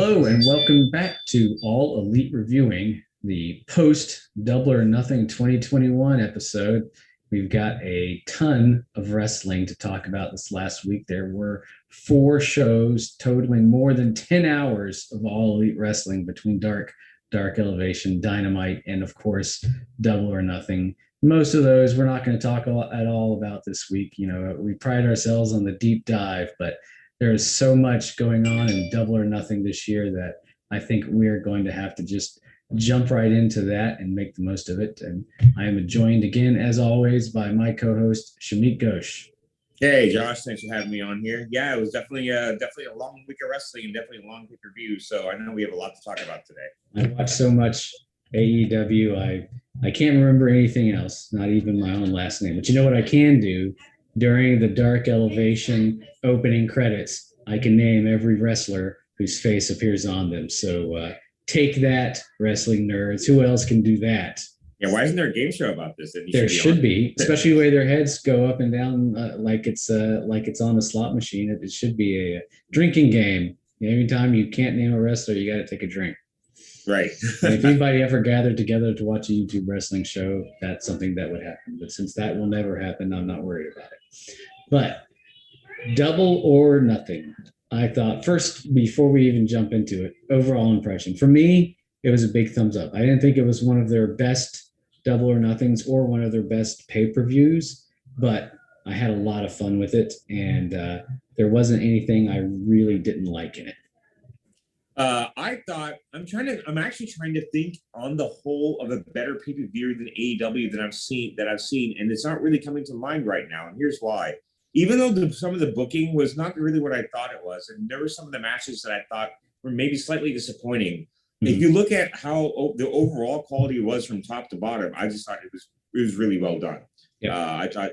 Hello and welcome back to All Elite Reviewing, the post Double or Nothing 2021 episode. We've got a ton of wrestling to talk about this last week. There were 4 shows totaling more than 10 hours of All Elite Wrestling between Dark Elevation, Dynamite, and of course, Double or Nothing. Most of those we're not going to talk at all about this week. You know, we pride ourselves on the deep dive, but there is so much going on in Double or Nothing this year that I think we're going to have to just jump right into that and make the most of it. And I am joined again, as always, by my co-host, Shameek and Josh. Hey, Josh, thanks for having me on here. Yeah, it was definitely a long week of wrestling and definitely a long pay-per-view. So I know we have a lot to talk about today. I watched so much AEW. I can't remember anything else, not even my own last name. But you know what I can do? During the Dark Elevation opening credits, I can name every wrestler whose face appears on them. So take that, wrestling nerds. Who else can do that? Yeah, why isn't there a game show about this? There should be, especially the way their heads go up and down like it's on a slot machine. It should be a drinking game. Every time you can't name a wrestler, you got to take a drink. Right. If anybody ever gathered together to watch a YouTube wrestling show, that's something that would happen. But since that will never happen, I'm not worried about it. But Double or Nothing. I thought first, before we even jump into it, overall impression. For me, it was a big thumbs up. I didn't think it was one of their best Double or Nothings or one of their best pay-per-views, but I had a lot of fun with it, and there wasn't anything I really didn't like in it. I'm actually trying to think on the whole of a better pay-per-view than AEW that I've seen, and it's not really coming to mind right now. And here's why. Even though some of the booking was not really what I thought it was, and there were some of the matches that I thought were maybe slightly disappointing. Mm-hmm. If you look at how the overall quality was from top to bottom, I just thought it was really well done. Yeah. I thought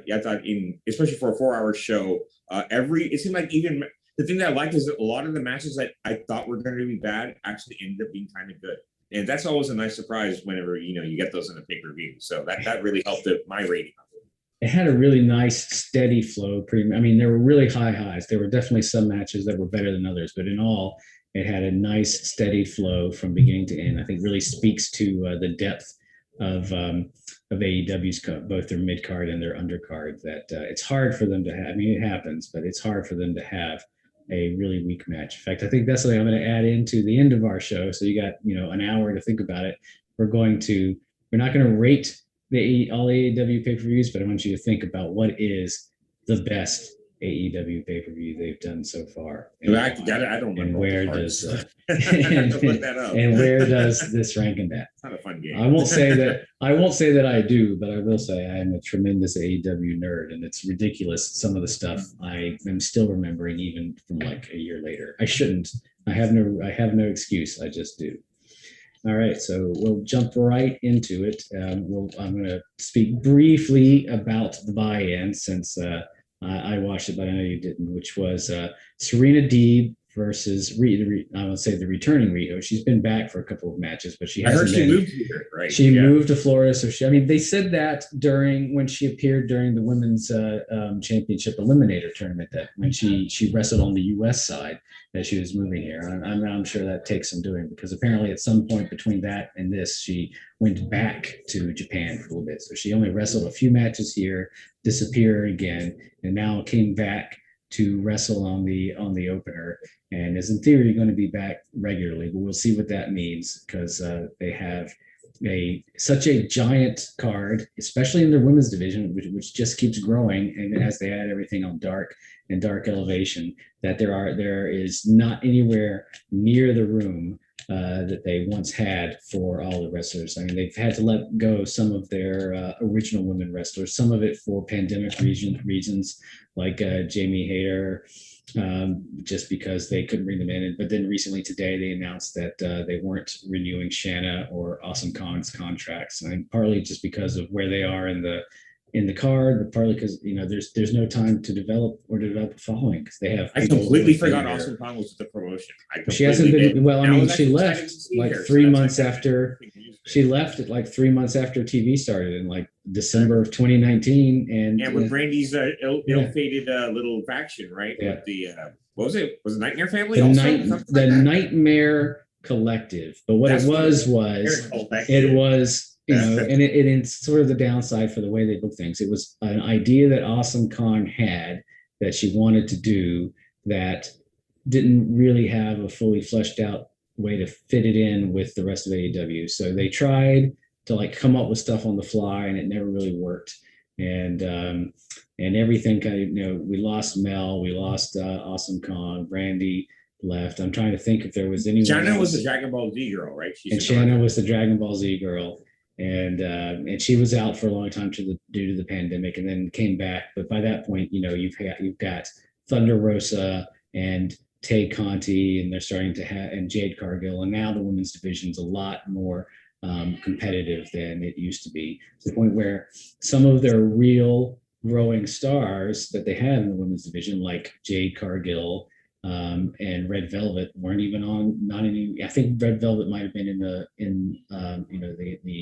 especially for a 4-hour show, it seemed like even the thing that I liked is that a lot of the matches that I thought were going to be bad actually ended up being kind of good. And that's always a nice surprise whenever, you get those in a pay-per-view. So that really helped my rating. It had a really nice, steady flow. There were really high highs. There were definitely some matches that were better than others, but in all, it had a nice, steady flow from beginning to end. I think really speaks to the depth of AEW's both their mid card and their undercard. That it's hard for them to have. I mean, it happens, but it's hard for them to have a really weak match. In fact, I think that's something I'm going to add into the end of our show. So you got an hour to think about it. We're not going to rate all AEW pay-per-views, but I want you to think about what is the best AEW pay-per-view they've done so far. I don't remember. And where does and where does this rank in that? It's not a fun game. I won't say that I do, but I will say I am a tremendous AEW nerd, and it's ridiculous some of the stuff I am still remembering even from like a year later. I shouldn't. I have no excuse. I just do. All right, so we'll jump right into it. I'm going to speak briefly about the buy-in since I watched it, but I know you didn't, which was Serena Deeb versus I would say the returning Riho. She's been back for a couple of matches, but she moved here, right? She moved to Florida, so they said that when she appeared during the women's championship eliminator tournament, that when she wrestled on the U.S. side, that she was moving here. I'm sure that takes some doing, because apparently at some point between that and this, she went back to Japan for a little bit. So she only wrestled a few matches here, disappeared again, and now came back to wrestle on the opener, and is in theory going to be back regularly, but we'll see what that means, because they have such a giant card, especially in their women's division, which just keeps growing, and as they add everything on Dark and Dark Elevation, that there is not anywhere near the room that they once had for all the wrestlers. I mean, they've had to let go some of their original women wrestlers, some of it for pandemic reasons, like Jamie Hayter, just because they couldn't bring them in. But then recently today, they announced that they weren't renewing Shanna or Awesome Kong's contracts, and partly just because of where they are in the card, but partly because there's no time to develop a following, because they have. I completely forgot Awesome Kong was the promotion. She hasn't been well. I mean, she left like 3 months after. She left it like 3 months after TV started, and like December of 2019, and with Brandy's yeah, ill-fated little faction, right? yeah. With the what was it? Was it Nightmare Family the also? night Something the like that? Nightmare Collective. But what it That's what it was. was it Collective. was, and it's sort of the downside for the way they book things. It was an idea that Awesome Kong had that she wanted to do that didn't really have a fully fleshed out way to fit it in with the rest of AEW. So they tried to like come up with stuff on the fly, and it never really worked. And everything kind of, we lost Mel, we lost Awesome Kong, Brandy left. I'm trying to think if there was anyone Shanna else. was the Dragon Ball Z girl, right? And Shanna was the Dragon Ball Z girl, and she was out for a long time due to the pandemic, and then came back. But by that point, you've got Thunder Rosa and Tay Conti, and they're starting to have, and Jade Cargill, and now the women's division's a lot more competitive than it used to be, to the point where some of their real growing stars that they had in the women's division, like Jade Cargill and Red Velvet, weren't even on. Not any. I think Red Velvet might have been in the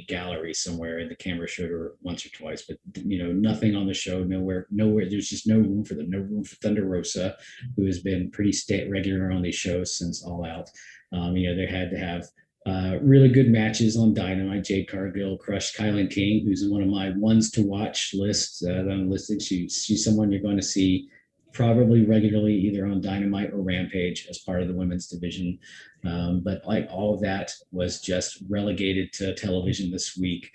gallery somewhere, and the camera showed her once or twice, but nothing on the show. Nowhere. There's just no room for them. No room for Thunder Rosa, who has been pretty regular on these shows since All Out. They had to have really good matches on Dynamite. Jade Cargill crushed Kylan King, who's in one of my ones to watch lists that I'm listed. She's someone you're going to see probably regularly either on Dynamite or Rampage as part of the women's division. But like all of that was just relegated to television this week.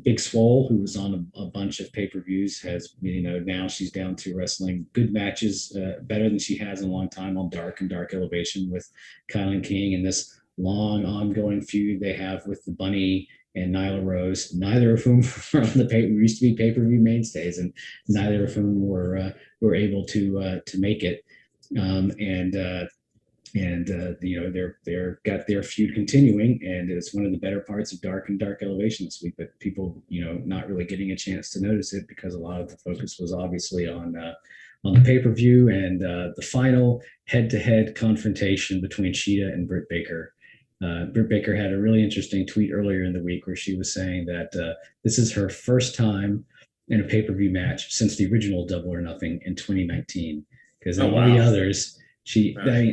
Big Swole, who was on a bunch of pay-per-views, has, now she's down to wrestling good matches, better than she has in a long time on Dark and Dark Elevation with Kylan King, and this long ongoing feud they have with the Bunny and Nyla Rose, neither of whom were on the used to be pay-per-view mainstays, and neither of whom were able to make it. They're got their feud continuing, and it's one of the better parts of Dark and Dark Elevation this week. But people, not really getting a chance to notice it because a lot of the focus was obviously on the pay-per-view and the final head-to-head confrontation between Sheeta and Britt Baker. Britt Baker had a really interesting tweet earlier in the week where she was saying that this is her first time in a pay-per-view match since the original Double or Nothing in 2019. Because all the others,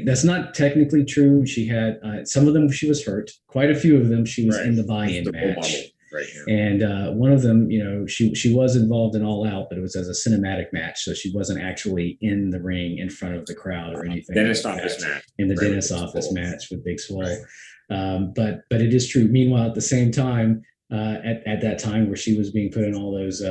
that's not technically true. She had some of them she was hurt. Quite a few of them she was in the buy-in match. Right. And one of them, she was involved in All Out, but it was as a cinematic match, so she wasn't actually in the ring in front of the crowd or anything. Dentist office match. In the dentist office match with Big Swole. Right. But it is true. Meanwhile, at the same time, at that time where she was being put in all those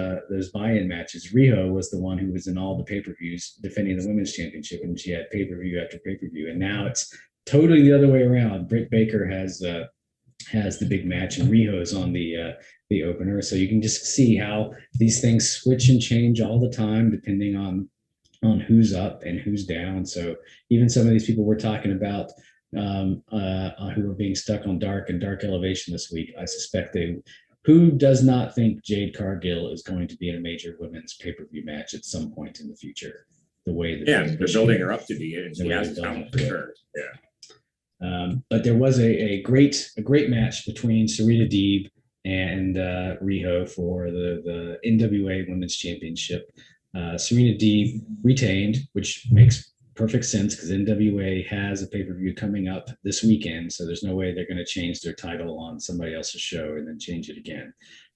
buy-in matches, Riho was the one who was in all the pay-per-views defending the women's championship, and she had pay-per-view after pay-per-view. And now it's totally the other way around. Britt Baker has the big match, and Riho is on the opener. So you can just see how these things switch and change all the time depending on who's up and who's down. So even some of these people we're talking about who are being stuck on Dark and Dark Elevation this week, I suspect who does not think Jade Cargill is going to be in a major women's pay-per-view match at some point in the future? The way that they're building her up to be it, and she has talent for sure. Yeah. But there was a great match between Serena Deeb and Riho for the NWA Women's Championship. Serena Deeb retained, which makes perfect sense because NWA has a pay-per-view coming up this weekend, so there's no way they're going to change their title on somebody else's show and then change it again.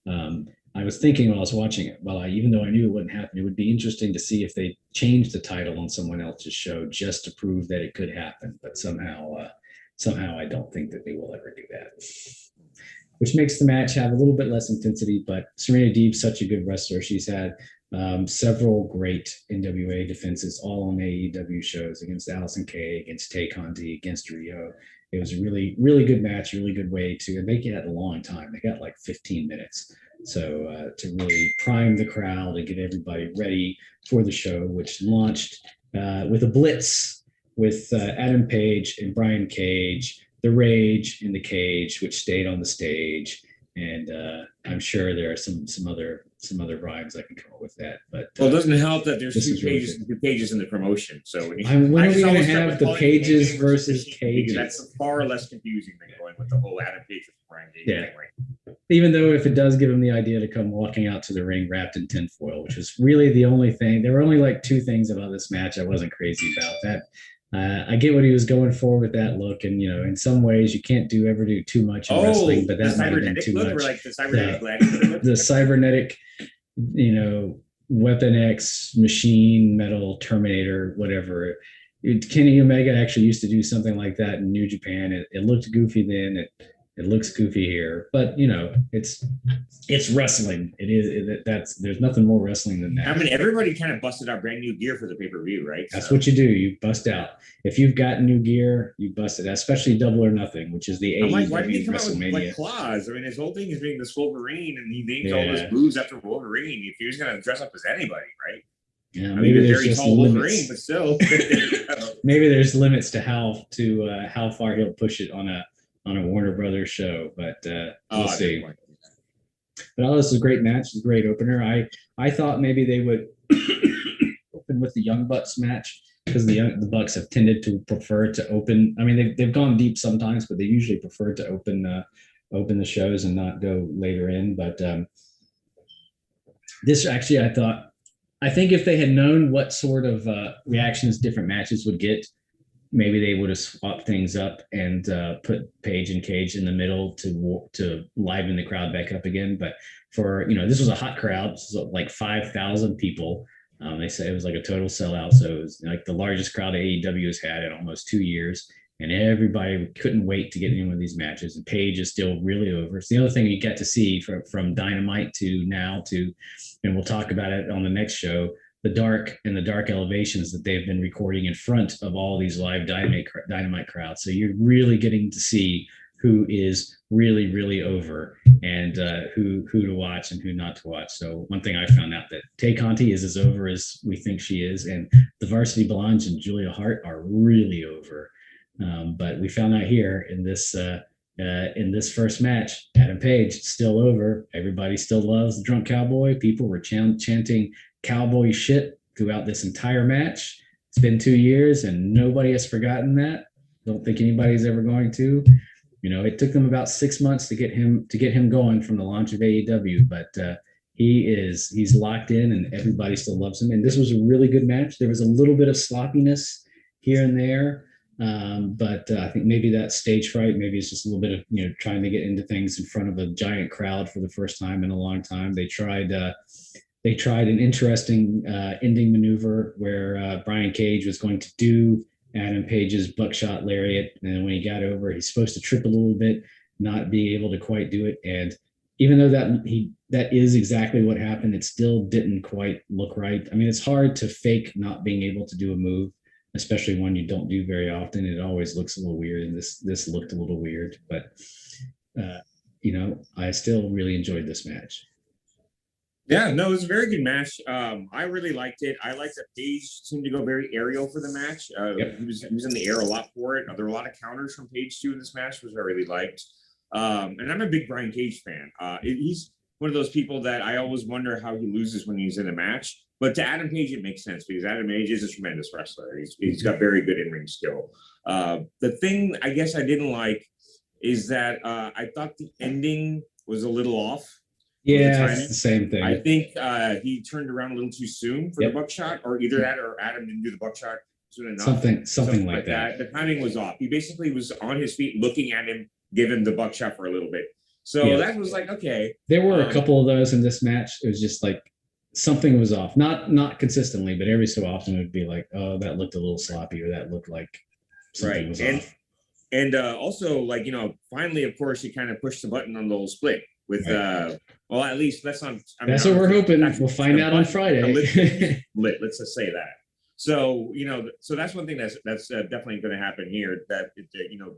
I was thinking while I was watching it, even though I knew it wouldn't happen, it would be interesting to see if they changed the title on someone else's show just to prove that it could happen. But somehow I don't think that they will ever do that, which makes the match have a little bit less intensity. But Serena Deeb's such a good wrestler. She's had several great NWA defenses, all on AEW shows, against Allison Kay, against Tay Conti, against Riho. It was a really, really good match, really good way to, and they got a long time. They got like 15 minutes. So to really prime the crowd and get everybody ready for the show, which launched with a blitz with Adam Page and Brian Cage, The Rage in the cage, which stayed on the stage. and I'm sure there are some other rhymes I can come up with that. But Well, it doesn't help that there's this two is really pages good. and two pages in the promotion. So When I are we just going to always start have with the calling it pages Hangman versus Machine because that's cages? far less confusing than going with the whole Adam Page versus Brian Cage Yeah. thing, right? Even though if it does give him the idea to come walking out to the ring wrapped in tinfoil, which is really the only thing. There were only like two things about this match I wasn't crazy about. That I get what he was going for with that look, and in some ways you can't ever do too much in wrestling, but The that might have been cybernetic too look, or much. like the cybernetic gladiator look. The cybernetic, Weapon X, machine, metal, Terminator, whatever. Kenny Omega actually used to do something like that in New Japan. It looked goofy then. It looks goofy here, but it's wrestling. That's there's nothing more wrestling than that. I mean, everybody kind of busted out brand new gear for the pay-per-view, right? That's what you do. You bust out. If you've got new gear, you bust it. Especially Double or Nothing, which is the AEW like, why did he come out with WrestleMania. claws? I mean, his whole thing is being this Wolverine, and he names all his moves after Wolverine. If he was going to dress up as anybody, right? Yeah, maybe there's very just tall limits. Wolverine, but still. Maybe there's limits to how far he'll push it on a Warner Brothers show, but we'll see. But this is a great match. It's a great opener. I thought maybe they would open with the Young Bucks match because the Bucks have tended to prefer to open. I mean, they've gone deep sometimes, but they usually prefer to open the shows and not go later in. But this actually, I think if they had known what sort of reactions different matches would get, maybe they would have swapped things up and put Page and Cage in the middle to liven the crowd back up again. But for this was a hot crowd, so like 5,000 people. They say it was like a total sellout, so it was like the largest crowd AEW has had in almost 2 years, and everybody couldn't wait to get in one of these matches. And Page is still really over. It's the other thing you get to see from Dynamite to now to, and we'll talk about it on the next show, the dark elevations that they've been recording in front of all these live dynamite crowds. So you're really getting to see who is really, really over and who to watch and who not to watch. So one thing I found out that Tay Conti is as over as we think she is, and the Varsity Blondes and Julia Hart are really over. But we found out here in this first match, Adam Page still over. Everybody still loves the Drunk Cowboy. People were chanting cowboy shit throughout this entire match. It's been 2 years and nobody has forgotten that. Don't think anybody's ever going to. It took them about 6 months to get him going from the launch of AEW, but he's locked in and everybody still loves him. And this was a really good match. There was a little bit of sloppiness here and there. But I think maybe that's stage fright. Maybe it's just a little bit of trying to get into things in front of a giant crowd for the first time in a long time. They tried an interesting ending maneuver where Brian Cage was going to do Adam Page's buckshot lariat, and then when he got over, he's supposed to trip a little bit, not be able to quite do it. And even though that is exactly what happened, it still didn't quite look right. I mean, it's hard to fake not being able to do a move, especially one you don't do very often. It always looks a little weird, and this looked a little weird, but I still really enjoyed this match. Yeah, no, it was a very good match. I really liked it. I liked that Page seemed to go very aerial for the match. Yep. He was in the air a lot for it. There were a lot of counters from Page too in this match, which I really liked. And I'm a big Brian Cage fan. He's one of those people that I always wonder how he loses when he's in a match. But to Adam Page, it makes sense because Adam Page is a tremendous wrestler. He's got very good in-ring skill. The thing I guess I didn't like is that I thought the ending was a little off. Yeah, it's the same thing. I think he turned around a little too soon for the buckshot, or either that or Adam didn't do the buckshot soon enough. Something like that. The timing was off. He basically was on his feet looking at him, give him the buckshot for a little bit. So that was like, okay. There were a couple of those in this match. It was just like something was off. Not consistently, but every so often it would be like, oh, that looked a little sloppy, or that looked like something was off. And also, like, finally, of course, he kind of pushed the button on the little split with well, at least that's not. That's what we're hoping. We'll find out on Friday. Let's just say that. So so that's one thing that's definitely going to happen here. That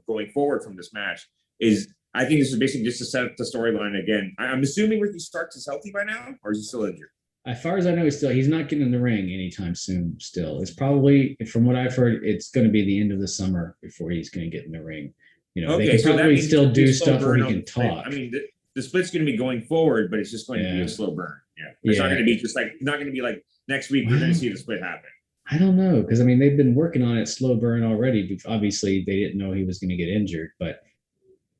going forward from this match is, I think this is basically just to set up the storyline again. I'm assuming Ricky Starks is healthy by now, or is he still injured? As far as I know, he's not getting in the ring anytime soon. Still, it's probably, from what I've heard, it's going to be the end of the summer before he's going to get in the ring. They can probably still do stuff where he can talk. I mean, the split's going to be going forward, but it's just going to be a slow burn. Yeah, it's not going to be just like not going to be like next week we're going to see the split happen. I don't know, because I mean they've been working on it slow burn already. Obviously, they didn't know he was going to get injured, but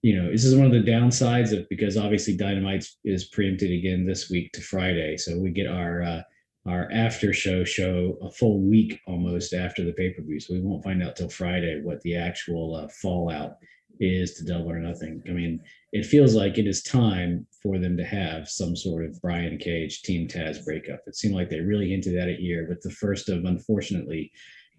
this is one of the downsides of, because obviously Dynamite is preempted again this week to Friday, so we get our after show a full week almost after the pay-per-view, so we won't find out till Friday what the actual fallout is to Double or Nothing. I mean, it feels like it is time for them to have some sort of Brian Cage Team Taz breakup. It seemed like they really hinted at it here with the first of, unfortunately,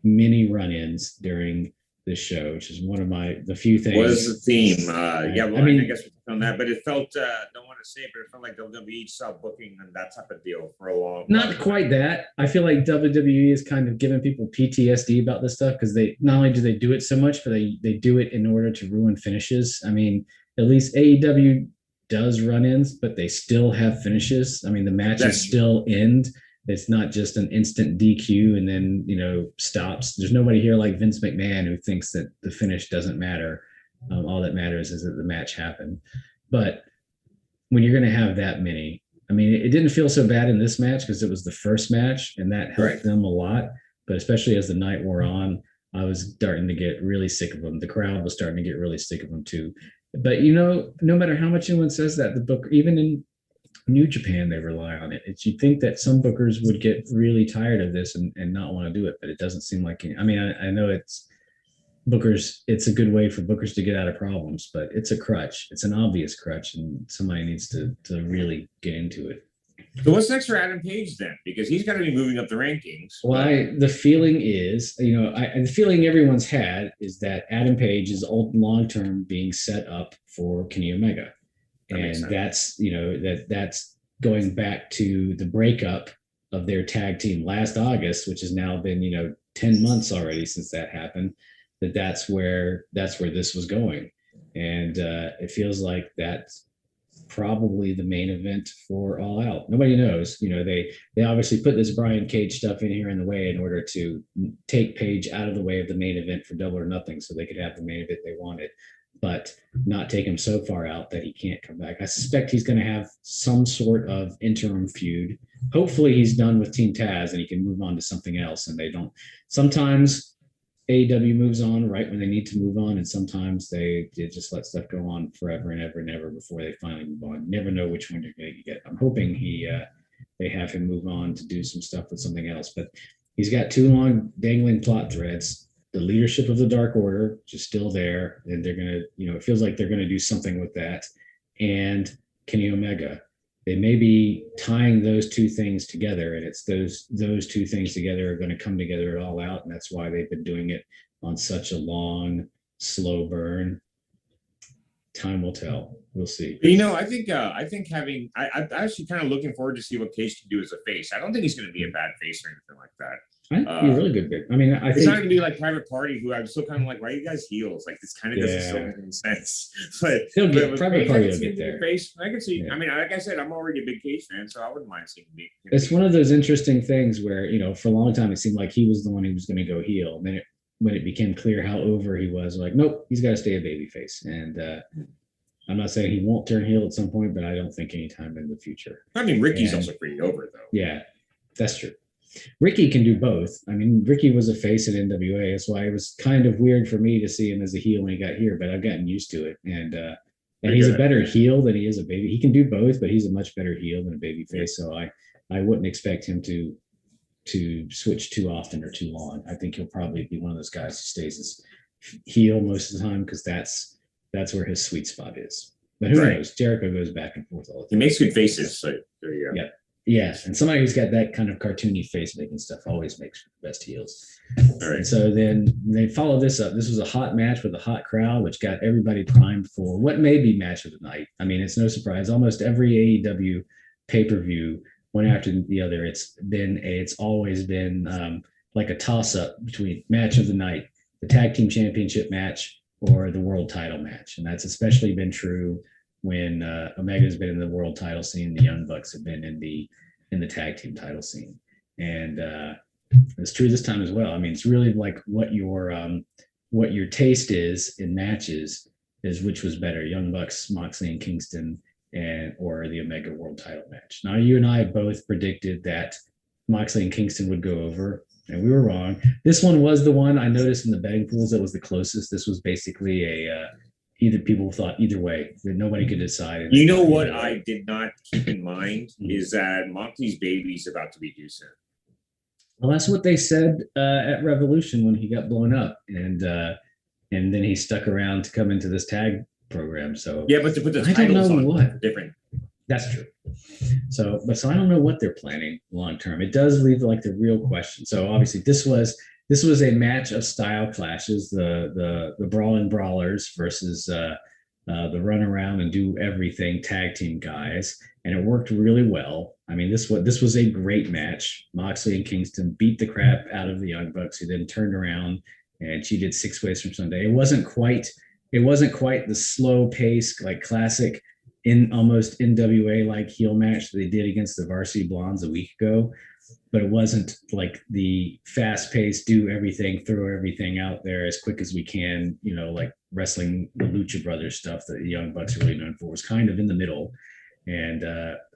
many run-ins during this show, which is one of the few things. What is the theme? Yeah, well, I mean, I guess on that, but it felt, don't want to say it, but it felt like WWE stopped booking and that type of deal for a long time. Not quite that. I feel like WWE is kind of giving people PTSD about this stuff, because they not only do they do it so much, but they do it in order to ruin finishes. I mean, at least AEW does run-ins, but they still have finishes. I mean, the matches still end. It's not just an instant DQ and then, stops. There's nobody here like Vince McMahon who thinks that the finish doesn't matter. All that matters is that the match happened. But when you're going to have that many, I mean, it didn't feel so bad in this match because it was the first match and that helped them a lot. But especially as the night wore on, I was starting to get really sick of them. The crowd was starting to get really sick of them too. But, no matter how much anyone says that, the book, even in New Japan, they rely on it. You'd think that some bookers would get really tired of this and not want to do it, but it doesn't seem like I mean, I know it's bookers, it's a good way for bookers to get out of problems, but it's a crutch. It's an obvious crutch, and somebody needs to really get into it. So what's next for Adam Page then? Because he's got to be moving up the rankings. Well, the feeling is, the feeling everyone's had is that Adam Page is long-term being set up for Kenny Omega. And that's, that's going back to the breakup of their tag team last August, which has now been, 10 months already since that happened, that's where this was going. And it feels like that's probably the main event for All Out. Nobody knows. They obviously put this Brian Cage stuff in here in the way in order to take Page out of the way of the main event for Double or Nothing so they could have the main event they wanted, but not take him so far out that he can't come back. I suspect he's going to have some sort of interim feud. Hopefully he's done with Team Taz and he can move on to something else. And they don't. Sometimes AEW moves on right when they need to move on, and sometimes they just let stuff go on forever and ever and ever before they finally move on. You never know which one you're going to get. I'm hoping they have him move on to do some stuff with something else. But he's got two long dangling plot threads. The leadership of the Dark Order, which is still there, and they're going to, it feels like they're going to do something with that. And Kenny Omega. They may be tying those two things together, and it's those two things together are going to come together All Out, and that's why they've been doing it on such a long, slow burn. Time will tell. We'll see. I think I'm actually kind of looking forward to see what Cage can do as a face. I don't think he's going to be a bad face or anything like that. Be a really good bit. I mean, it's not going to be like Private Party, who I'm still kind of like, why are you guys heels? Like, this kind of doesn't make any sense. But Private Party will get there. Face, I can see. Yeah. I mean, like I said, I'm already a big Cage fan, so I wouldn't mind seeing him. It's one of those interesting things where for a long time it seemed like he was the one who was going to go heel, and then when it became clear how over he was, like, nope, he's got to stay a babyface. And I'm not saying he won't turn heel at some point, but I don't think anytime in the future. I mean, Ricky's also pretty over, though. Yeah, that's true. Ricky can do both. I mean, Ricky was a face in NWA. That's why it was kind of weird for me to see him as a heel when he got here, but I've gotten used to it. And he's a better heel than he is a baby. He can do both, but he's a much better heel than a baby face. So I wouldn't expect him to switch too often or too long. I think he'll probably be one of those guys who stays as heel most of the time because that's where his sweet spot is. But who knows? Jericho goes back and forth all the time. He makes good faces. So there you go. Yeah. Yes, and somebody who's got that kind of cartoony face making stuff always makes the best heels. All right. And so then they follow this up. This was a hot match with a hot crowd, which got everybody primed for what may be match of the night. I mean, it's no surprise. Almost every AEW pay-per-view, one after the other, it's always been like a toss-up between match of the night, the tag team championship match, or the world title match. And that's especially been true when Omega's been in the world title scene. The Young Bucks have been in the tag team title scene. And it's true this time as well. I mean, it's really like what your taste is in matches is which was better, Young Bucks, Moxley and Kingston, and or the Omega World Title match. Now, you and I both predicted that Moxley and Kingston would go over, and we were wrong. This one was the one I noticed in the betting pools that was the closest. This was basically a either people thought either way that nobody could decide. You know what I did not keep in mind is that Moxley's baby's about to be due soon. Well, that's what they said at Revolution when he got blown up, and then he stuck around to come into this tag program. So yeah, but to put the I don't know on what different. That's true. So I don't know what they're planning long term. It does leave like the real question. So obviously this was a match of style clashes, the brawling brawlers versus the run around and do everything tag team guys, and it worked really well. I mean, this was a great match. Moxley and Kingston beat the crap out of the Young Bucks, who then turned around and cheated 6 ways from Sunday. It wasn't quite the slow pace, like classic in almost NWA like heel match that they did against the Varsity Blondes a week ago, but it wasn't like the fast paced, do everything, throw everything out there as quick as we can, like wrestling, the Lucha Brothers stuff that the Young Bucks are really known for. Was kind of in the middle. And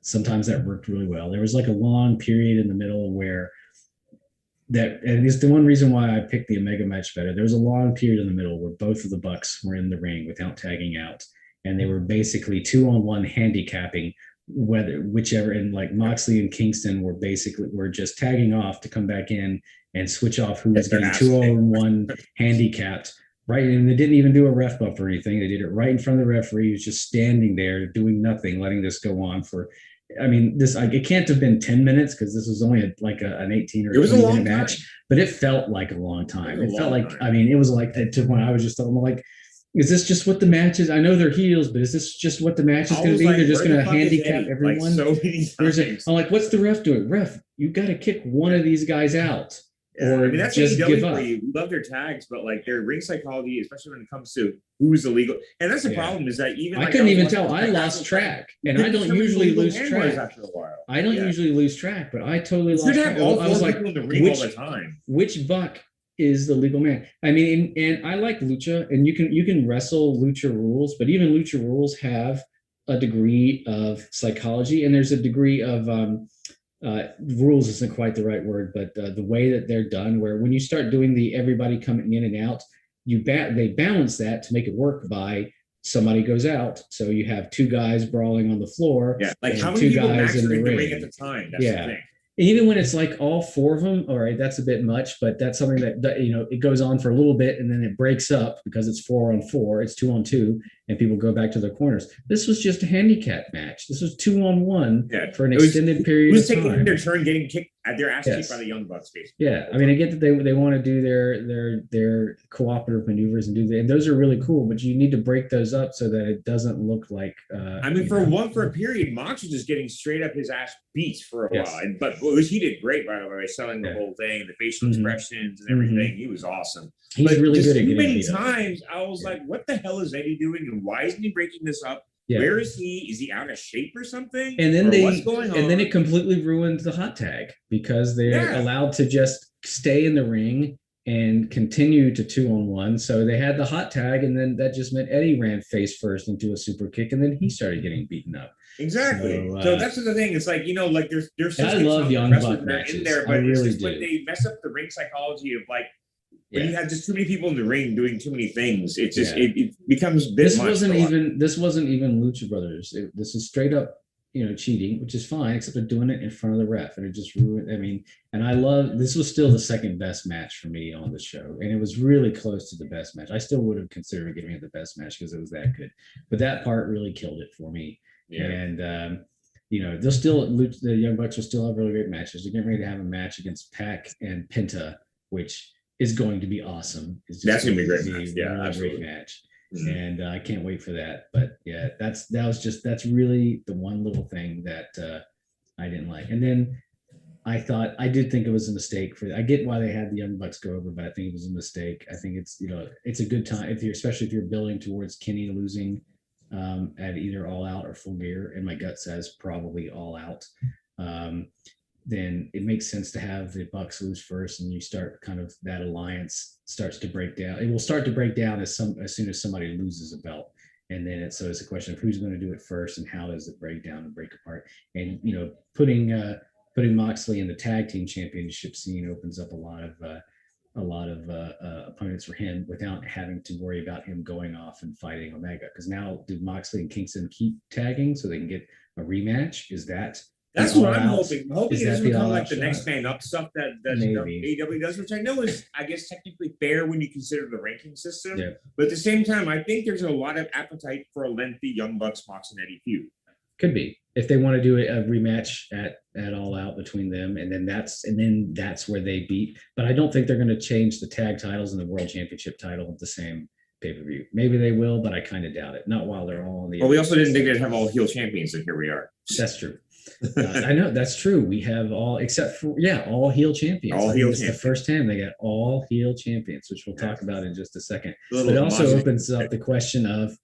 sometimes that worked really well. There was like a long period in the middle where and it's the one reason why I picked the Omega match better. There was a long period in the middle where both of the Bucks were in the ring without tagging out, and they were basically 2-on-1 handicapping whichever, and like Moxley and Kingston were just tagging off to come back in and switch off who was getting 2-on-1 handicapped. Right, and they didn't even do a ref bump or anything. They did it right in front of the referee, who was just standing there doing nothing, letting this go on for. I mean, it can't have been 10 minutes because this was only an 18 or 20-minute match, but it felt like a long time. It felt like, I mean, it was like to when I was just talking like, is this just what the match is? I know they're heels, but is this just what the match is going to be? They're just going to handicap everyone. Like so many times. I'm like, what's the ref doing? Ref, you got to kick one of these guys out. Or I mean, that's just give up. We love their tags, but like their ring psychology, especially when it comes to who's illegal, and that's the problem is that even I couldn't even tell. I lost track, and I don't usually lose track. After a while, I don't usually lose track, but I totally lost track. I was like, in the ring all the time. Which Buck is the legal man? I mean, and I like Lucha, and you can wrestle Lucha rules, but even Lucha rules have a degree of psychology, and there's a degree of rules isn't quite the right word, but the way that they're done, where when you start doing the everybody coming in and out, they balance that to make it work by somebody goes out, so you have 2 guys brawling on the floor. Yeah, like how many people guys in the ring at the time? That's the thing. And even when it's like all 4 of them, all right, that's a bit much, but that's something that it goes on for a little bit and then it breaks up because it's 4-on-4, it's 2-on-2, and people go back to their corners. This was just a handicap match. This was 2-on-1 for an extended period of time. Taking their turn, getting kicked at their ass kicked by the Young Bucks, basically. Yeah, I mean, I get that they want to do their cooperative maneuvers and those are really cool, but you need to break those up so that it doesn't look like. I mean, for a period, Mox was just getting straight up his ass beats for a while, but he did great, by the way, selling the whole thing, the facial expressions and everything. He was awesome. He's really good at getting many times. I was like, what the hell is Eddie doing, and why isn't he breaking this up? Yeah. Where is he? Is he out of shape or something? And then what's going on? And then it completely ruined the hot tag because they're allowed to just stay in the ring and continue to 2-on-1. So they had the hot tag, and then that just meant Eddie ran face first into a super kick, and then he started getting beaten up. Exactly. So that's the thing. It's like, like there's I love Young Buck matches in there, but it's just when they mess up the ring psychology of like. When you have just too many people in the ring doing too many things, it just it becomes. This wasn't even Lucha Brothers. This is straight up, cheating, which is fine, except they're doing it in front of the ref, and it just ruined. I mean, and I love this was still the second best match for me on the show, and it was really close to the best match. I still would have considered giving it the best match because it was that good, but that part really killed it for me. Yeah. And they'll still the Young Bucks will still have really great matches. They're getting ready to have a match against Pac and Penta, which is going to be awesome. That's going to be a great match. Yeah, absolutely. Great match. Mm-hmm. And I can't wait for that. But yeah, that's really the one little thing that I didn't like. And then I did think it was a mistake I get why they had the Young Bucks go over, but I think it was a mistake. I think it's, it's a good time especially if you're building towards Kenny losing at either All Out or Full Gear. And my gut says probably All Out. Then it makes sense to have the Bucks lose first, and you start kind of that alliance starts to break down. It will start to break down as soon as somebody loses a belt, And then it's a question of who's going to do it first and how does it break down and break apart. And putting Moxley in the tag team championship scene opens up a lot of opponents for him without having to worry about him going off and fighting Omega. Because now, do Moxley and Kingston keep tagging so they can get a rematch? Is that that's what I'm hoping? I'm hoping it doesn't become like the next man up stuff that AEW does, which I know is, I guess, technically fair when you consider the ranking system. Yeah. But at the same time, I think there's a lot of appetite for a lengthy Young Bucks, Mox, and Eddie feud. Could be, if they want to do a rematch at All Out between them, and then that's where they beat. But I don't think they're going to change the tag titles and the World Championship title at the same pay-per-view. Maybe they will, but I kind of doubt it. Not while they're all on the. Well, we also didn't think they'd have all heel champions, and here we are. That's true. I know that's true. We have all except for all heel champions. All heel champions. The first time they got all heel champions, which we'll talk about in just a second. But it also opens up the question of,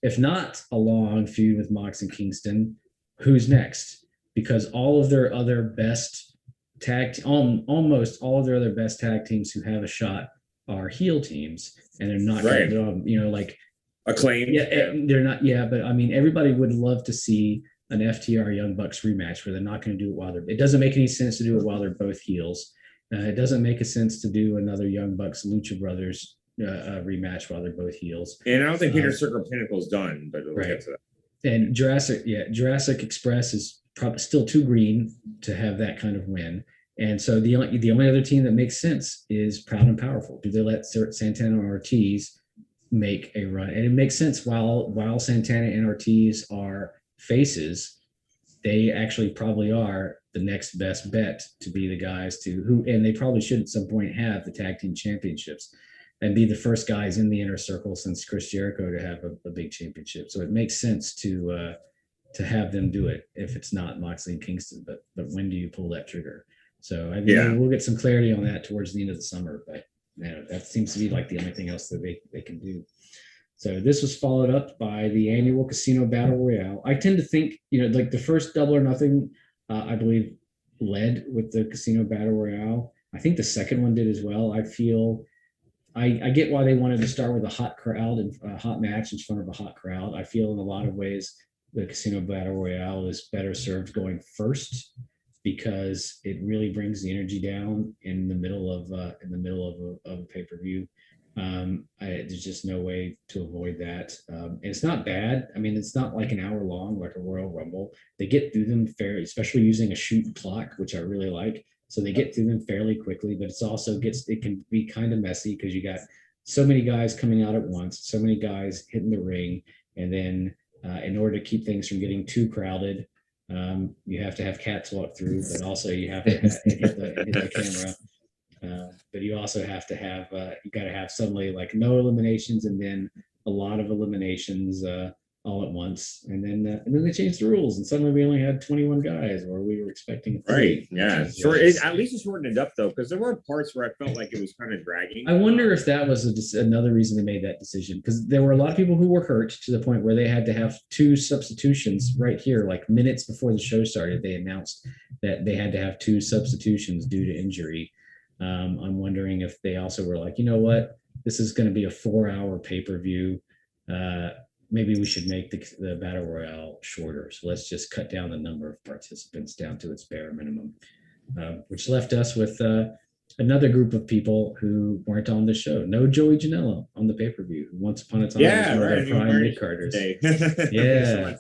if not a long feud with Mox and Kingston, who's next? Because all of their other best almost all of their other best tag teams who have a shot are heel teams, and they're not right. Like Acclaimed. Yeah, they're not. Yeah, but I mean, everybody would love to see an FTR Young Bucks rematch where they're not going to do it while they're. It doesn't make any sense to do it while they're both heels. It doesn't make a sense to do another Young Bucks Lucha Brothers rematch while they're both heels. And I don't think Inner Circle Pinnacle's done, but we'll get to that. And Jurassic Express is probably still too green to have that kind of win. And so the only other team that makes sense is Proud and Powerful. Do they let Santana and Ortiz make a run? And it makes sense while Santana and Ortiz are faces, they actually probably are the next best bet to be the guys and they probably should at some point have the tag team championships and be the first guys in the Inner Circle since Chris Jericho to have a big championship. So it makes sense to have them do it if it's not Moxley and Kingston. But when do you pull that trigger? So I mean, we'll get some clarity on that towards the end of the summer. But that seems to be like the only thing else that they can do. So this was followed up by the annual Casino Battle Royale. I tend to think, like the first Double or Nothing, I believe, led with the Casino Battle Royale. I think the second one did as well. I feel I get why they wanted to start with a hot crowd and a hot match in front of a hot crowd. I feel in a lot of ways the Casino Battle Royale is better served going first because it really brings the energy down in the middle of a pay-per-view. There's just no way to avoid that. And it's not bad. I mean, it's not like an hour long like a Royal Rumble. They get through them fairly, especially using a shoot clock, which I really like. So they get through them fairly quickly, but it can be kind of messy because you got so many guys coming out at once, so many guys hitting the ring. And then in order to keep things from getting too crowded, you have to have cats walk through, but also you have to hit the camera. But you also have to have you got to have suddenly like no eliminations and then a lot of eliminations all at once, and then they changed the rules and suddenly we only had 21 guys where we were expecting 30. Right. Yeah. At least it shortened it up though, because there were parts where I felt like it was kind of dragging. I wonder if that was another reason they made that decision, because there were a lot of people who were hurt to the point where they had to have 2 substitutions right here, like minutes before the show started. They announced that they had to have 2 substitutions due to injury. I'm wondering if they also were like, you know what, this is going to be a 4-hour pay-per-view. Maybe we should make the Battle Royale shorter. So let's just cut down the number of participants down to its bare minimum, which left us with another group of people who weren't on the show. No Joey Janela on the pay-per-view. Once upon a time, was one of our prime mid-carders. Yeah.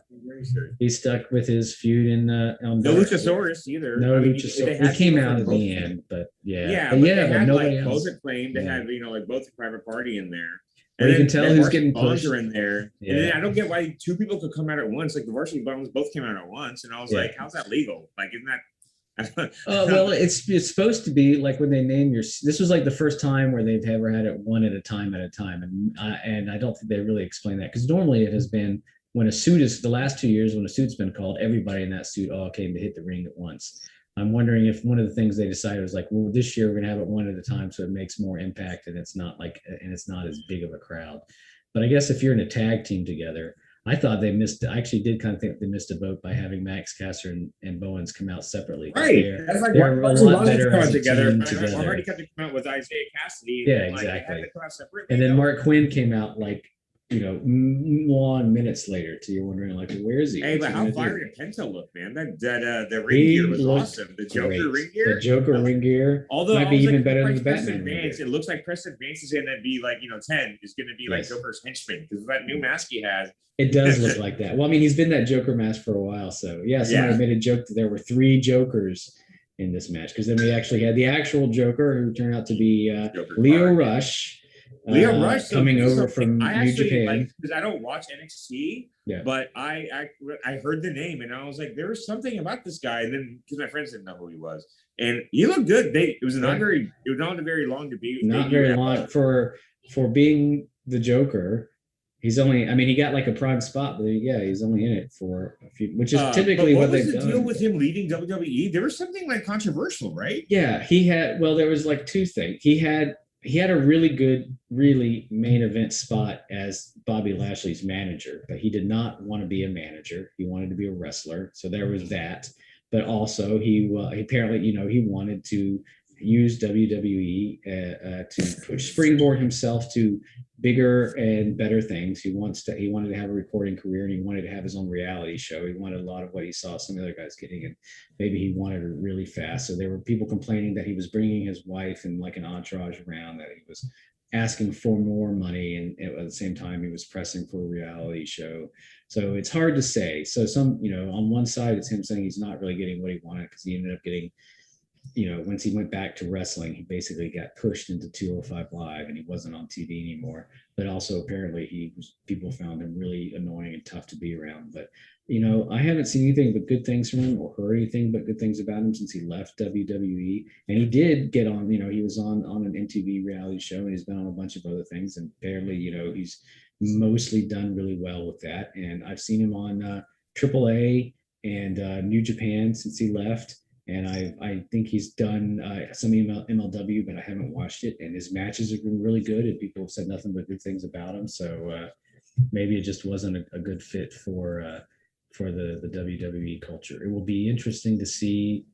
He stuck with his feud in on no Luchasaurus either. No Luchasaurus. He came out at the end, but but nobody else. Both Acclaimed. They had like both a Private Party in there. And you can tell who's getting pushed in there. Yeah. And then I don't get why 2 people could come out at once. Like the Varsity Bones both came out at once, and I was like, "How's that legal? Like, isn't that?" Well, it's supposed to be like when they name this was like the first time where they've ever had it one at a time, and I don't think they really explain that, because normally it has been when a suit is the last 2 years when a suit's been called, everybody in that suit all came to hit the ring at once. I'm wondering if one of the things they decided was like, well, this year we're gonna have it one at a time, so it makes more impact and it's not as big of a crowd. But I guess if you're in a tag team together, I actually did kind of think they missed a boat by having Max Caster and Bowens come out separately. Right. That's like they're a lot better as a together. I already got to come out with Isaiah Cassidy. Yeah, exactly. And then Mark Quinn came out like long minutes later, to you're wondering like, where is he? Hey, What's but he how gonna fire do? did Penta look, man? That the ring gear He was looked awesome. The Joker great. ring The gear. Joker ring gear Although might I be was like even better than the surprised Preston Batman ring Vance. gear. It looks like Preston Vance is gonna be like 10 is gonna be like Yes. Joker's henchman because that new mask he has. It does look like that. Well, I mean, he's been that Joker mask for a while. So yeah, somebody Yeah, made a joke that there were three Jokers in this match because then we actually had the actual Joker who turned out to be Joker Leo card. Rush, Leo Rush. coming over So from I New actually like Japan. because I don't watch NXT, Yeah. but I heard the name and I was like, there was something about this guy. And then because my friends didn't know who he was, and he looked good. Yeah. It was not a very long Not debut very at long all. for being the Joker. He's only, I mean, he got like a prime spot, but yeah, he's only in it for a few, which is But typically what what was they've the deal done. with him leaving WWE? There was something like controversial, right? Yeah, he had, well, there was like two things. He had a really good, really main event spot as Bobby Lashley's manager, but he did not want to be a manager. He wanted to be a wrestler. So there was that. But also, he apparently, he wanted to use WWE to push springboard himself to bigger and better things. He wanted to have a recording career and he wanted to have his own reality show. He wanted a lot of what he saw some of the other guys getting, and maybe he wanted it really fast. So there were people complaining that he was bringing his wife and like an entourage around, that he was asking for more money, and at the same time he was pressing for a reality show. So it's hard to say. So on one side it's him saying he's not really getting what he wanted because he ended up getting, once he went back to wrestling, he basically got pushed into 205 Live and he wasn't on TV anymore. But also apparently people found him really annoying and tough to be around. But I haven't seen anything but good things from him or heard anything but good things about him since he left WWE. And he did get on, he was on an MTV reality show and he's been on a bunch of other things. And apparently, he's mostly done really well with that. And I've seen him on AAA and New Japan since he left, and I think he's done some MLW, but I haven't watched it. And his matches have been really good, and people have said nothing but good things about him. So maybe it just wasn't a good fit for the WWE culture. It will be interesting to see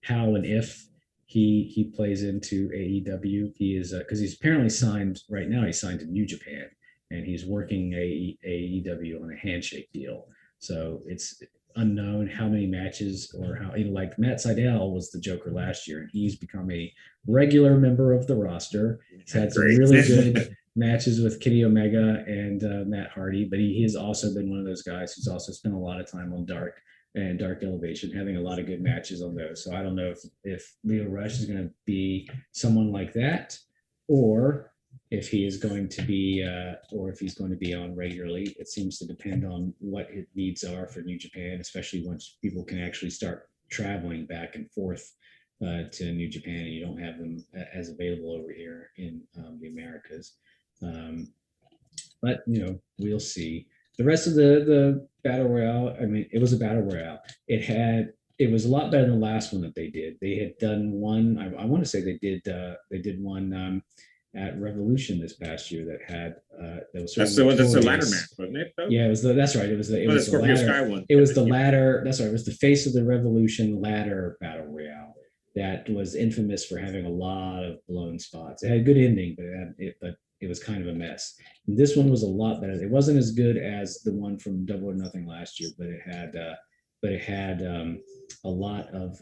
how and if he plays into AEW. He is because he's apparently signed right now. He's signed to New Japan, and he's working AEW on a handshake deal. So it's unknown how many matches or how, like Matt Sydal was the Joker last year and he's become a regular member of the roster. He's had some really good matches with Kenny Omega and Matt Hardy, but he has also been one of those guys who's also spent a lot of time on Dark and Dark Elevation, having a lot of good matches on those. So I don't know if Leo Rush is going to be someone like that, or if he is going to be or if he's going to be on regularly. It seems to depend on what his needs are for New Japan, especially once people can actually start traveling back and forth to New Japan and you don't have them as available over here in the Americas. But we'll see. The rest of the battle royale, I mean, it was a battle royale. It was a lot better than the last one that they did. They had done one. I want to say they did one at Revolution this past year that had that was sort of that's the ladder match, wasn't it? Though? Yeah, that's right. It was the Scorpio ladder. Sky one. It was the ladder. That's right. It was the face of the Revolution ladder battle royale that was infamous for having a lot of blown spots. It had a good ending, but it was kind of a mess. And this one was a lot better. It wasn't as good as the one from Double or Nothing last year, but it had a lot of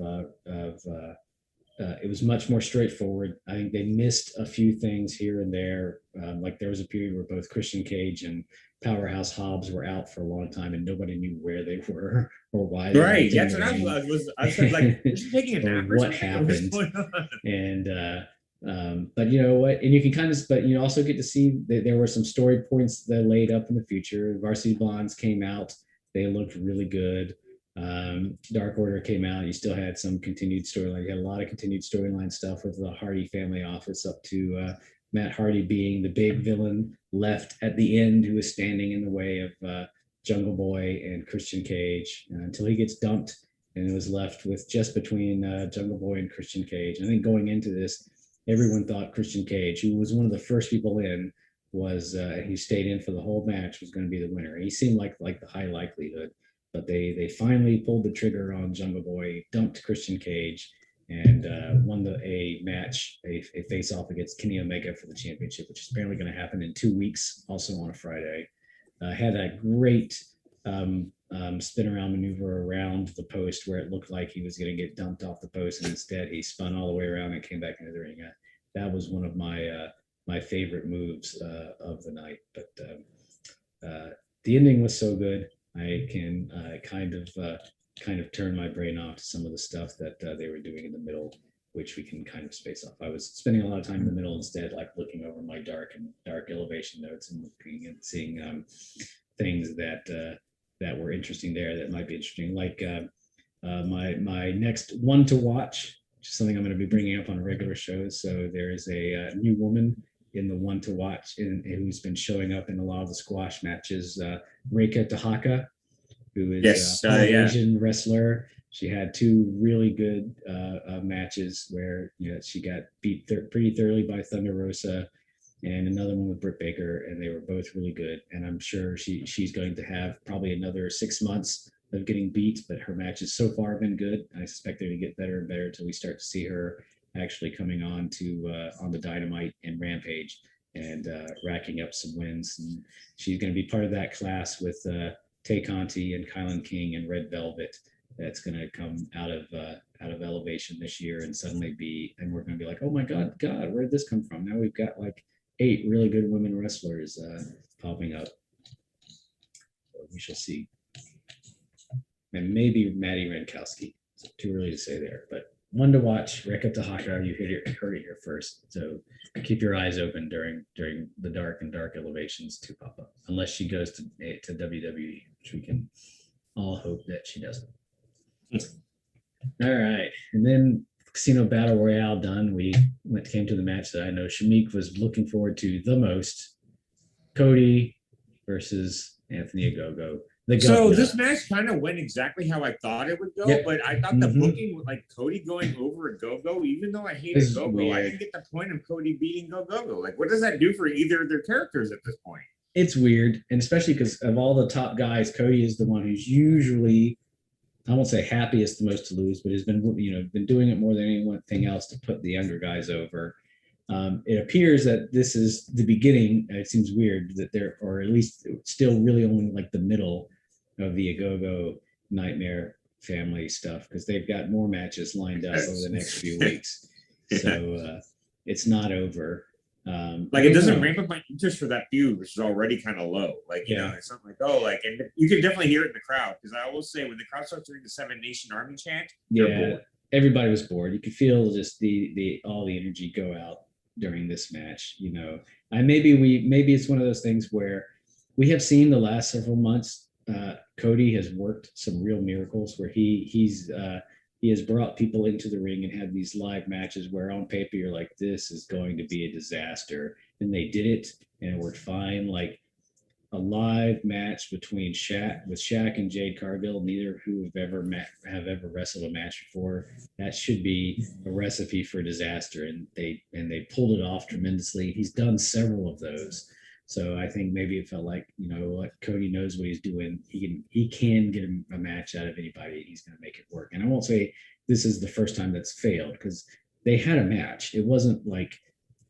it was much more straightforward. I think they missed a few things here and there. Like there was a period where both Christian Cage and Powerhouse Hobbs were out for a long time, and nobody knew where they were or why. Right. That's what I said. Like, was she taking a nap or what something? happened? And but you know what? And you can kind of, but you also get to see that there were some story points that laid up in the future. Varsity Blondes came out; they looked really good. Dark Order came out. You still had some continued storyline. You had a lot of continued storyline stuff with the Hardy family office up to Matt Hardy being the big villain left at the end, who is standing in the way of Jungle Boy and Christian Cage until he gets dumped, and it was left with just between Jungle Boy and Christian Cage. I think going into this, everyone thought Christian Cage, who was one of the first people in, was he stayed in for the whole match, was going to be the winner. He seemed like the high likelihood. But they finally pulled the trigger on Jungle Boy, dumped Christian Cage, and won a match, a face off against Kenny Omega for the championship, which is apparently going to happen in 2 weeks, also on a Friday. Had a great spin around maneuver around the post where it looked like he was going to get dumped off the post, and instead he spun all the way around and came back into the ring. That was one of my favorite moves of the night. But the ending was so good, I can kind of turn my brain off to some of the stuff that they were doing in the middle, which we can kind of space off. I was spending a lot of time in the middle instead, like looking over my dark elevation notes and looking and seeing things that were interesting there that might be interesting. Like my next one to watch, which is something I'm going to be bringing up on regular shows. So there is a new woman in the one to watch who's been showing up in a lot of the squash matches. Reika Tahaka, who is Yes, a Polynesian wrestler. She had two really good matches where she got beat pretty thoroughly by Thunder Rosa, and another one with Britt Baker, and they were both really good. And I'm sure she's going to have probably another 6 months of getting beat, but her matches so far have been good. I suspect they're going to get better and better until we start to see her actually coming on to on the Dynamite and Rampage and racking up some wins. And she's going to be part of that class with Tay Conti and Kylan King and Red Velvet. That's going to come out of Elevation this year and suddenly and we're going to be like, oh my God, where did this come from? Now we've got like 8 really good women wrestlers popping up. So we shall see. And maybe Maddie Rankowski. So too early to say there, but one to watch. Reka Tahaka, you heard it here first. So keep your eyes open during the dark elevations to pop up, unless she goes to WWE, which we can all hope that she doesn't. All right, and then Casino Battle Royale done. We came to the match that I know Shameek was looking forward to the most: Cody versus Anthony Ogogo. So this match kind of went exactly how I thought it would go, yep. But I thought the booking with like Cody going over a Go-Go, even though I hated Go-Go, I didn't get the point of Cody beating Go-Go. Like, what does that do for either of their characters at this point? It's weird, and especially because of all the top guys, Cody is the one who's usually, I won't say happiest the most to lose, but has been been doing it more than anything else to put the younger guys over. It appears that this is the beginning. It seems weird that they're, or at least still really only like the middle of the Ogogo Nightmare family stuff, because they've got more matches lined up over the next few weeks. So it's not over. Like, it doesn't ramp up my interest for that feud, which is already kind of low. Like, you know, it's something like, oh, like, and you can definitely hear it in the crowd, because I will say when the crowd starts doing the Seven Nation Army chant, everybody was bored. You could feel just all the energy go out during this match. And maybe it's one of those things where we have seen the last several months. Cody has worked some real miracles where he has brought people into the ring and had these live matches where on paper you're like, this is going to be a disaster, and they did it and it worked fine. Like a live match between Shaq and Jade Cargill, neither who have ever wrestled a match before. That should be a recipe for disaster, and they pulled it off tremendously. He's done several of those. So I think maybe it felt like, Cody knows what he's doing. He can get a match out of anybody. He's going to make it work. And I won't say this is the first time that's failed, because they had a match. It wasn't like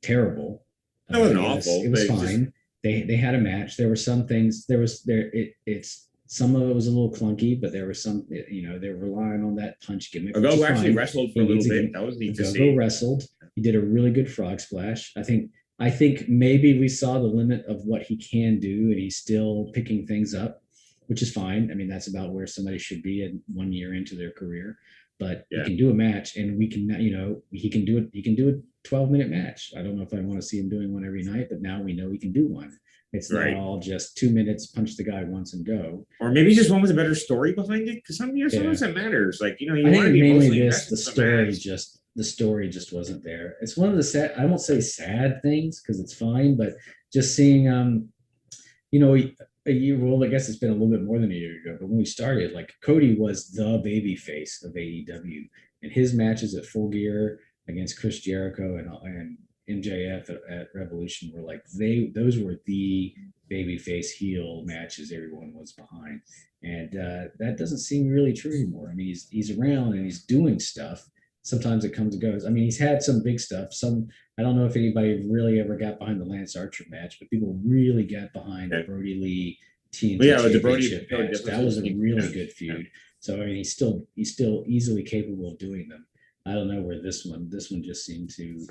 terrible. It wasn't awful. It was fine. They had a match. There were some things. Some of it was a little clunky, but there were some. They were relying on that punch gimmick. Ogogo actually wrestled for a little bit. That was neat to see. Ogogo wrestled. He did a really good frog splash. I think maybe we saw the limit of what he can do, and he's still picking things up, which is fine. I mean, that's about where somebody should be in 1 year into their career. But he can do a match, and we can, he can do it. He can do a 12-minute match. I don't know if I want to see him doing one every night, but now we know he can do one. It's not all just 2 minutes, punch the guy once and go. Or maybe just one with a better story behind it, because sometimes that matters. Like, you want to be mainly the story just wasn't there. It's one of the sad, I won't say sad things because it's fine, but just seeing, a year, well, I guess it's been a little bit more than a year ago, but when we started, like, Cody was the baby face of AEW, and his matches at Full Gear against Chris Jericho and MJF at Revolution were like, those were the baby face heel matches everyone was behind. And that doesn't seem really true anymore. I mean, he's around and he's doing stuff, sometimes it comes and goes. I mean, he's had some big stuff. Some I don't know if anybody really ever got behind the Lance Archer match, but people really got behind the Brody Lee TNT Yeah, with the Brody Championship match. That was a really good feud. So I mean, he's still easily capable of doing them. I don't know where this one just seemed to.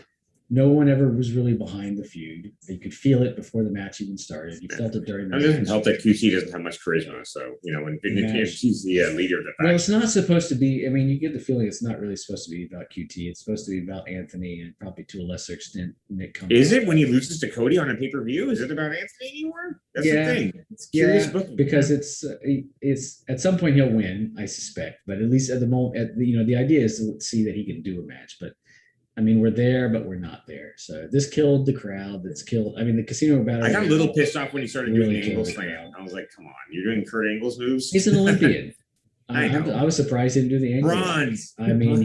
No one ever was really behind the feud. You could feel it before the match even started. You felt it during the match. It doesn't help that QT doesn't have much charisma. So, when she's the leader of the faction. Well, it's not supposed to be. I mean, you get the feeling it's not really supposed to be about QT. It's supposed to be about Anthony and probably to a lesser extent Nick. Is it when he loses to Cody on a pay-per-view? Is it about Anthony anymore? That's the thing. It's curious booking, because it's at some point he'll win, I suspect. But at least at the moment, the idea is to see that he can do a match. But I mean, we're there, but we're not there. So this killed the crowd. That's killed. I mean, the casino battle. I got a little pissed off when he started doing the Angle slam. I was like, "Come on, you're doing Kurt Angle's moves." He's an Olympian. I was surprised he didn't do the Angle. Bronze. I mean,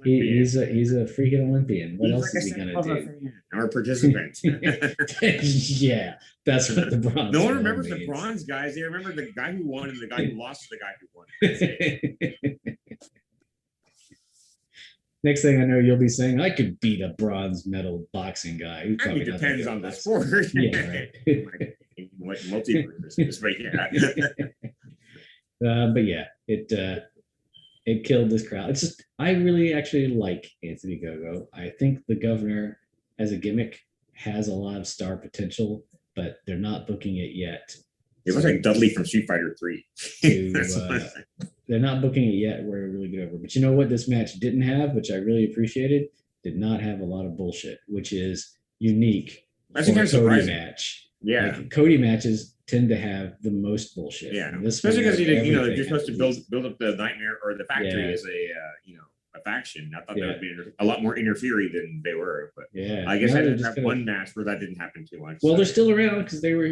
he's a freaking Olympian. What else is he gonna do? Or participant. Yeah, that's what the bronze. No one remembers the bronze guys. They remember the guy who won and the guy who lost to the guy who won. Next thing I know, you'll be saying, I could beat a bronze medal boxing guy. It depends on the sport. Yeah, right. What multiverse, but yeah. But yeah, it killed this crowd. It's just, I really actually like Anthony Gogo. I think the governor as a gimmick has a lot of star potential, but they're not booking it yet. It was like Dudley from Street Fighter 3. They're not booking it yet where it really get over. But you know what this match didn't have, which I really appreciated? Did not have a lot of bullshit, which is unique for a Cody match. Yeah. Like, Cody matches tend to have the most bullshit. Yeah. Especially because you're supposed to build up the Nightmare or the Factory as a faction. I thought that would be a lot more interfery than they were, but I guess I didn't have one match where that didn't happen too much. Well, they're still around because they were,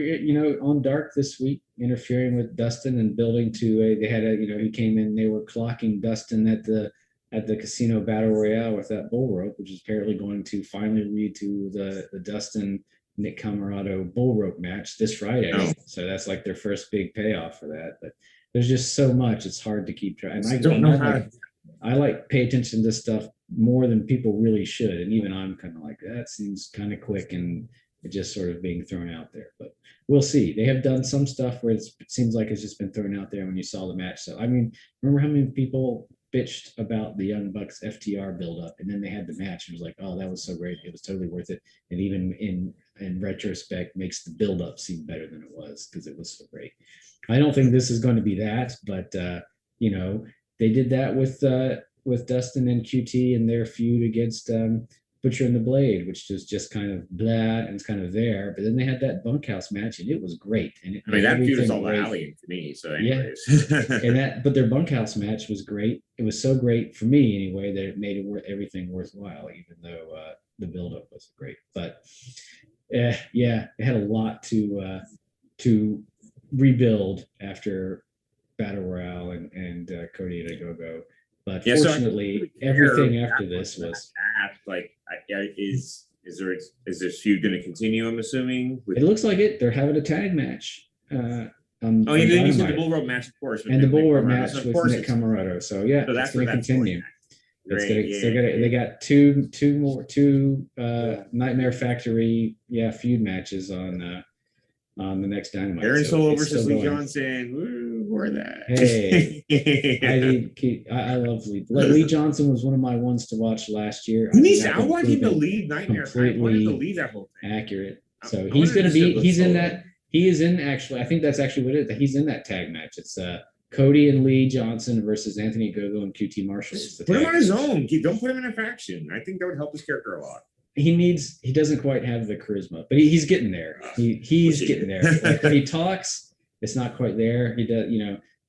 on Dark this week, interfering with Dustin and building to they had he came in, they were clocking Dustin at the casino battle royale with that bull rope, which is apparently going to finally lead to the Dustin Nick Camarado bull rope match this Friday. Oh. So that's like their first big payoff for that. But there's just so much, it's hard to keep track. And I don't know how. I pay attention to stuff more than people really should. And even I'm kind of like, that seems kind of quick and it just sort of being thrown out there. But we'll see. They have done some stuff where it seems like it's just been thrown out there when you saw the match. So, I mean, remember how many people bitched about the Young Bucks FTR buildup and then they had the match and it was like, oh, that was so great. It was totally worth it. And even in retrospect makes the buildup seem better than it was because it was so great. I don't think this is going to be that, but, they did that with Dustin and QT and their feud against Butcher and the Blade, which was just kind of blah and it's kind of there. But then they had that bunkhouse match and it was great. And that feud is all Alien to me. So anyways. Yeah. But their bunkhouse match was great. It was so great for me anyway that it made it everything worthwhile, even though the buildup wasn't great. But it had a lot to rebuild after Battle Royale and Cody and Gogo, but fortunately, everything after this was is this feud going to continue? I'm assuming it looks like it. They're having a tag match. You said the bull rope match, of course, and the bull rope match with Nick Camarado. So that's going to continue. They got two more Nightmare Factory feud matches on the next Dynamite. Aaron Solo versus Lee Johnson. Woo, who are that? Hey, I love Lee. Lee Johnson was one of my ones to watch last year. I want him to lead Nightmare. I want him to lead that whole thing. Accurate. So he's going to be. He's in that. He is in actually. I think that's actually what it is. He's in that tag match. It's Cody and Lee Johnson versus Anthony Gogo and QT Marshall. Put him on his own. Don't put him in a faction. I think that would help his character a lot. He doesn't quite have the charisma, but he's getting there. He's getting there. Like when he talks, it's not quite there. He does,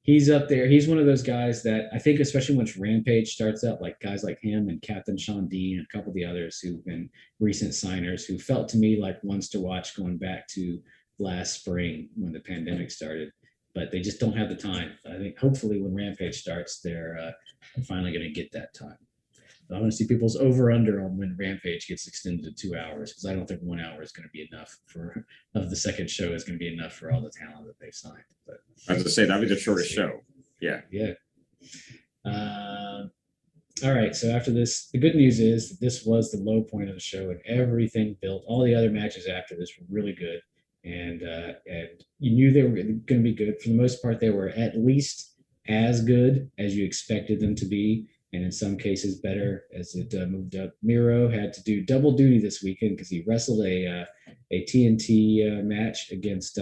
he's up there. He's one of those guys that I think, especially once Rampage starts out, like guys like him and Captain Sean Dean and a couple of the others who've been recent signers who felt to me like ones to watch going back to last spring when the pandemic started, but they just don't have the time. I think hopefully when Rampage starts, they're finally going to get that time. I want to see people's over-under on when Rampage gets extended to 2 hours, because I don't think 1 hour is going to be enough of the second show is going to be enough for all the talent that they've signed. But I was going to say that'd be the shortest show. Yeah. Yeah. All right. So after this, the good news is that this was the low point of the show, and everything built. All the other matches after this were really good, and you knew they were going to be good. For the most part, they were at least as good as you expected them to be, and in some cases better as it moved up. Miro had to do double duty this weekend because he wrestled a TNT match against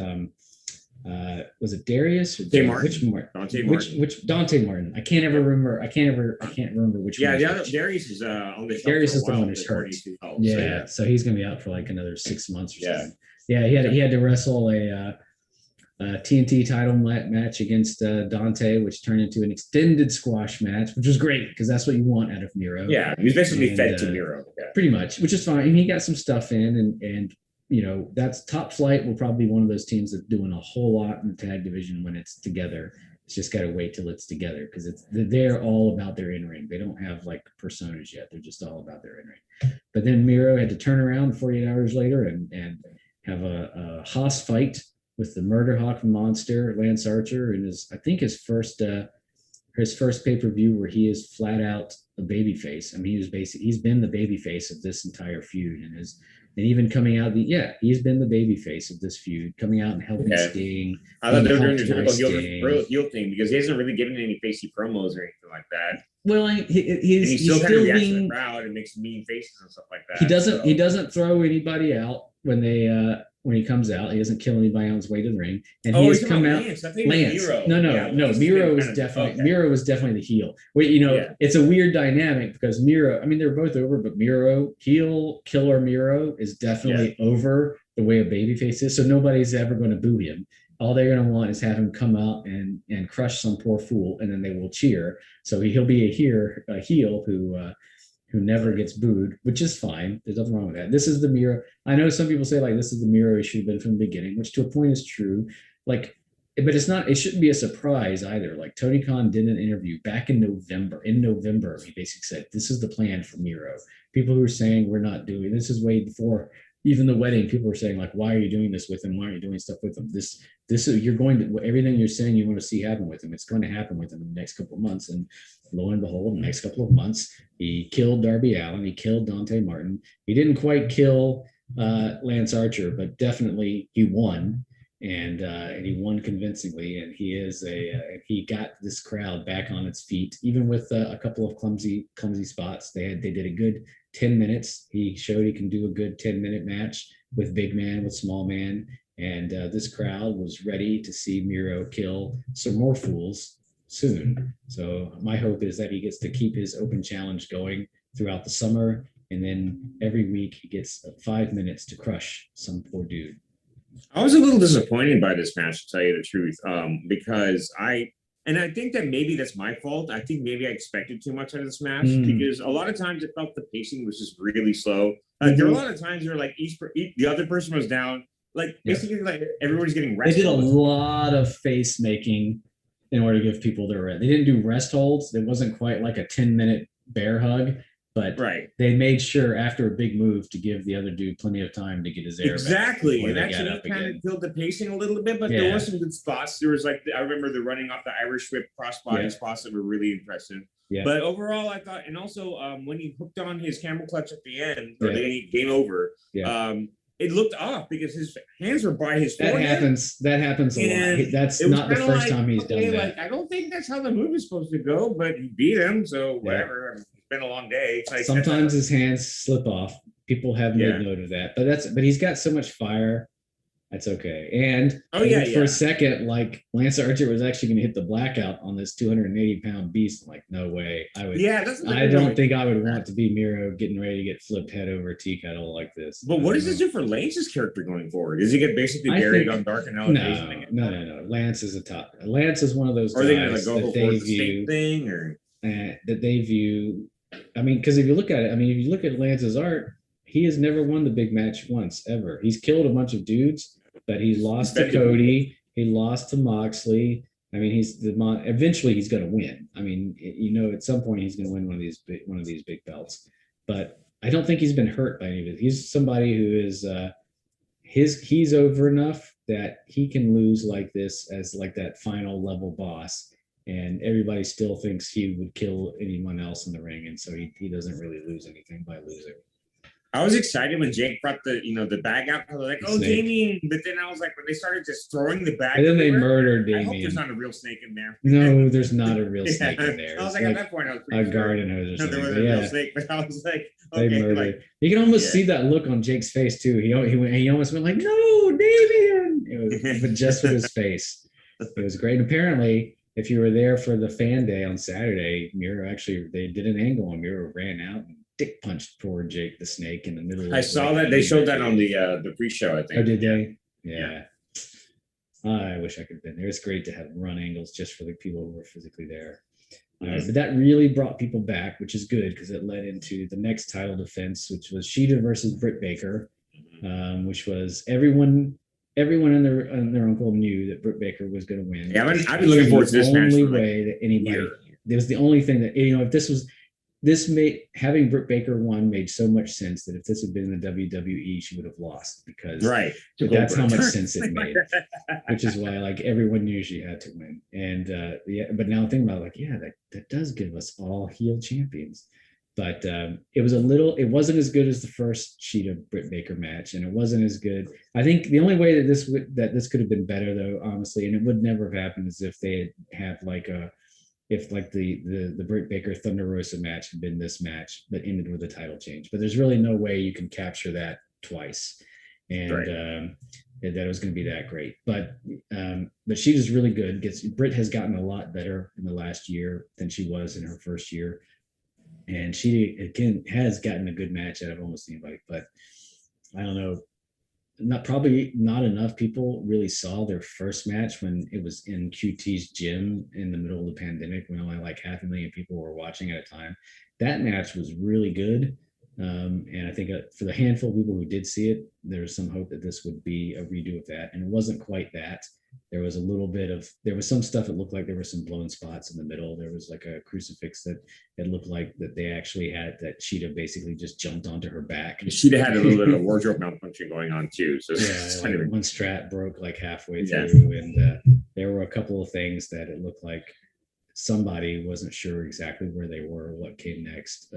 was it Darius or which Martin? Dante Martin. Which Dante Martin? I can't ever remember. I can't remember which yeah, one. Yeah, Darius is on the Darius is the one who's hurt. Yeah, so he's gonna be out for like another 6 months or something. Yeah, he had to wrestle a TNT title match against Dante, which turned into an extended squash match, which was great because that's what you want out of Miro. Yeah, he's basically fed to Miro. Yeah. Pretty much, which is fine. And he got some stuff in, and you know, that's Top Flight will probably be one of those teams that's doing a whole lot in the tag division when it's together. It's just got to wait till it's together because they're all about their in ring. They don't have like personas yet. They're just all about their in ring. But then Miro had to turn around 48 hours later and have a Haas fight with the Murder Hawk monster Lance Archer in I think his first pay-per-view where he is flat out a babyface. I mean, he's been the babyface of this entire feud and even coming out he's been the babyface of this feud, coming out and helping Sting. I thought they were doing the typical heel thing because he hasn't really given any facey promos or anything like that. Well, he's still kind of reacts to the crowd and makes mean faces and stuff like that. He doesn't throw anybody out when he comes out. He doesn't kill anybody on his way to the ring. And he has come out. Lance. No. Miro was definitely the heel. It's a weird dynamic because Miro, I mean, they're both over, but Miro, heel killer Miro is definitely over the way a babyface is. So nobody's ever going to boo him. All they're going to want is have him come out and crush some poor fool, and then they will cheer. So he'll be a heel who never gets booed, which is fine. There's nothing wrong with that. This is the Miro. I know some people say like this is the Miro he should have been from the beginning, which to a point is true. Like, but it's not. It shouldn't be a surprise either. Like Tony Khan did an interview back in November. In November, he basically said this is the plan for Miro. People who are saying we're not doing this is way before even the wedding. People were saying like, why are you doing this with him? Why are you doing stuff with him? This is you're going to everything you're saying you want to see happen with him. It's going to happen with him in the next couple of months. And lo and behold, in the next couple of months, he killed Darby Allin. He killed Dante Martin. He didn't quite kill Lance Archer, but definitely he won. And he won convincingly. And he got this crowd back on its feet, even with a couple of clumsy spots. They did a good 10 minutes. He showed he can do a good 10-minute match with big man, with small man. And this crowd was ready to see Miro kill some more fools soon. So my hope is that he gets to keep his open challenge going throughout the summer. And then every week he gets 5 minutes to crush some poor dude. I was a little disappointed by this match, to tell you the truth, because I think that maybe that's my fault. I think maybe I expected too much out of this match because a lot of times it felt the pacing was just really slow. There were a lot of times where like the other person was down, like basically like everybody's getting rest. They did a lot of face making in order to give people their rest. They didn't do rest holds. It wasn't quite like a 10-minute bear hug. But they made sure after a big move to give the other dude plenty of time to get his air exactly. And actually kind of killed the pacing a little bit, but there were some good spots. There was like, I remember the running off the Irish whip crossbody spots that were really impressive. Yeah. But overall, I thought, and also when he hooked on his camel clutch at the end, or game over, it looked off because his hands were by his forehead. That happens a lot. That's not the first time he's done that. Like, I don't think that's how the move is supposed to go, but he beat him, so whatever. It's been a long day. Like, sometimes his hands slip off. People have made note of that, but he's got so much fire. That's okay. And for a second, like Lance Archer was actually going to hit the blackout on this 280-pound beast. I'm like, no way. I don't think I would want to be Miro getting ready to get flipped head over tea kettle like this. But what does this do for Lance's character going forward? Is he get basically buried on Dark and Elevation? No. Lance is one of those guys that they view thing or that they view. I mean, because if you look at it, if you look at Lance's art, he has never won the big match once ever. He's killed a bunch of dudes. But he lost to Cody. He lost to Moxley. I mean, eventually he's going to win. I mean, at some point he's going to win one of these big belts. But I don't think he's been hurt by any of it. He's somebody who is he's over enough that he can lose like this as like that final level boss and everybody still thinks he would kill anyone else in the ring, and so he doesn't really lose anything by losing. I was excited when Jake brought the bag out. I was like, "Oh, Damien!" But then I was like, when they started just throwing the bag, and then they murdered Damien. I hope there's not a real snake in there. No, there's not a real snake in there. I was like, at that point, I was pretty a garden hose or something. There was a real snake, but I was like, okay, they murdered. Like, you can almost see that look on Jake's face too. He almost went like, "No, Damien!" But just with his face, it was great. And apparently, if you were there for the fan day on Saturday, Miro they did an angle on Miro, ran out and dick punched poor Jake the Snake in the middle. I saw that they showed that on the pre-show. I think. Oh, did they? Yeah. I wish I could have been there. It's great to have run angles just for the people who were physically there. But that really brought people back, which is good because it led into the next title defense, which was Shida versus Britt Baker, which was everyone and their uncle knew that Britt Baker was going to win. Yeah, I've been looking forward to this match. The only way that anybody, it was the only thing that, if this made having Britt Baker won made so much sense that if this had been in the WWE, she would have lost because that's how much sense it made. Which is why everyone knew she had to win. And but now thinking about it, that does give us all heel champions. But it wasn't as good as the first Shida Britt Baker match, and it wasn't as good. I think the only way that this could have been better, though, honestly, and it would never have happened, is if they had the Britt Baker Thunder Rosa match had been this match that ended with a title change. But there's really no way you can capture that twice, and that it was going to be that great. But Shida's really good. Britt has gotten a lot better in the last year than she was in her first year. And she, again, has gotten a good match out of almost anybody. But I don't know, probably not enough people really saw their first match when it was in QT's gym in the middle of the pandemic when only 500,000 people were watching at a time. That match was really good. And I think for the handful of people who did see it, there was some hope that this would be a redo of that. And it wasn't quite that. There was there was some stuff that looked like there were some blown spots in the middle. There was a crucifix that it looked like that they actually had, that Shida basically just jumped onto her back. Shida had a little bit of wardrobe malfunction going on too. So one strap broke halfway through. And there were a couple of things that it looked like somebody wasn't sure exactly where they were, what came next.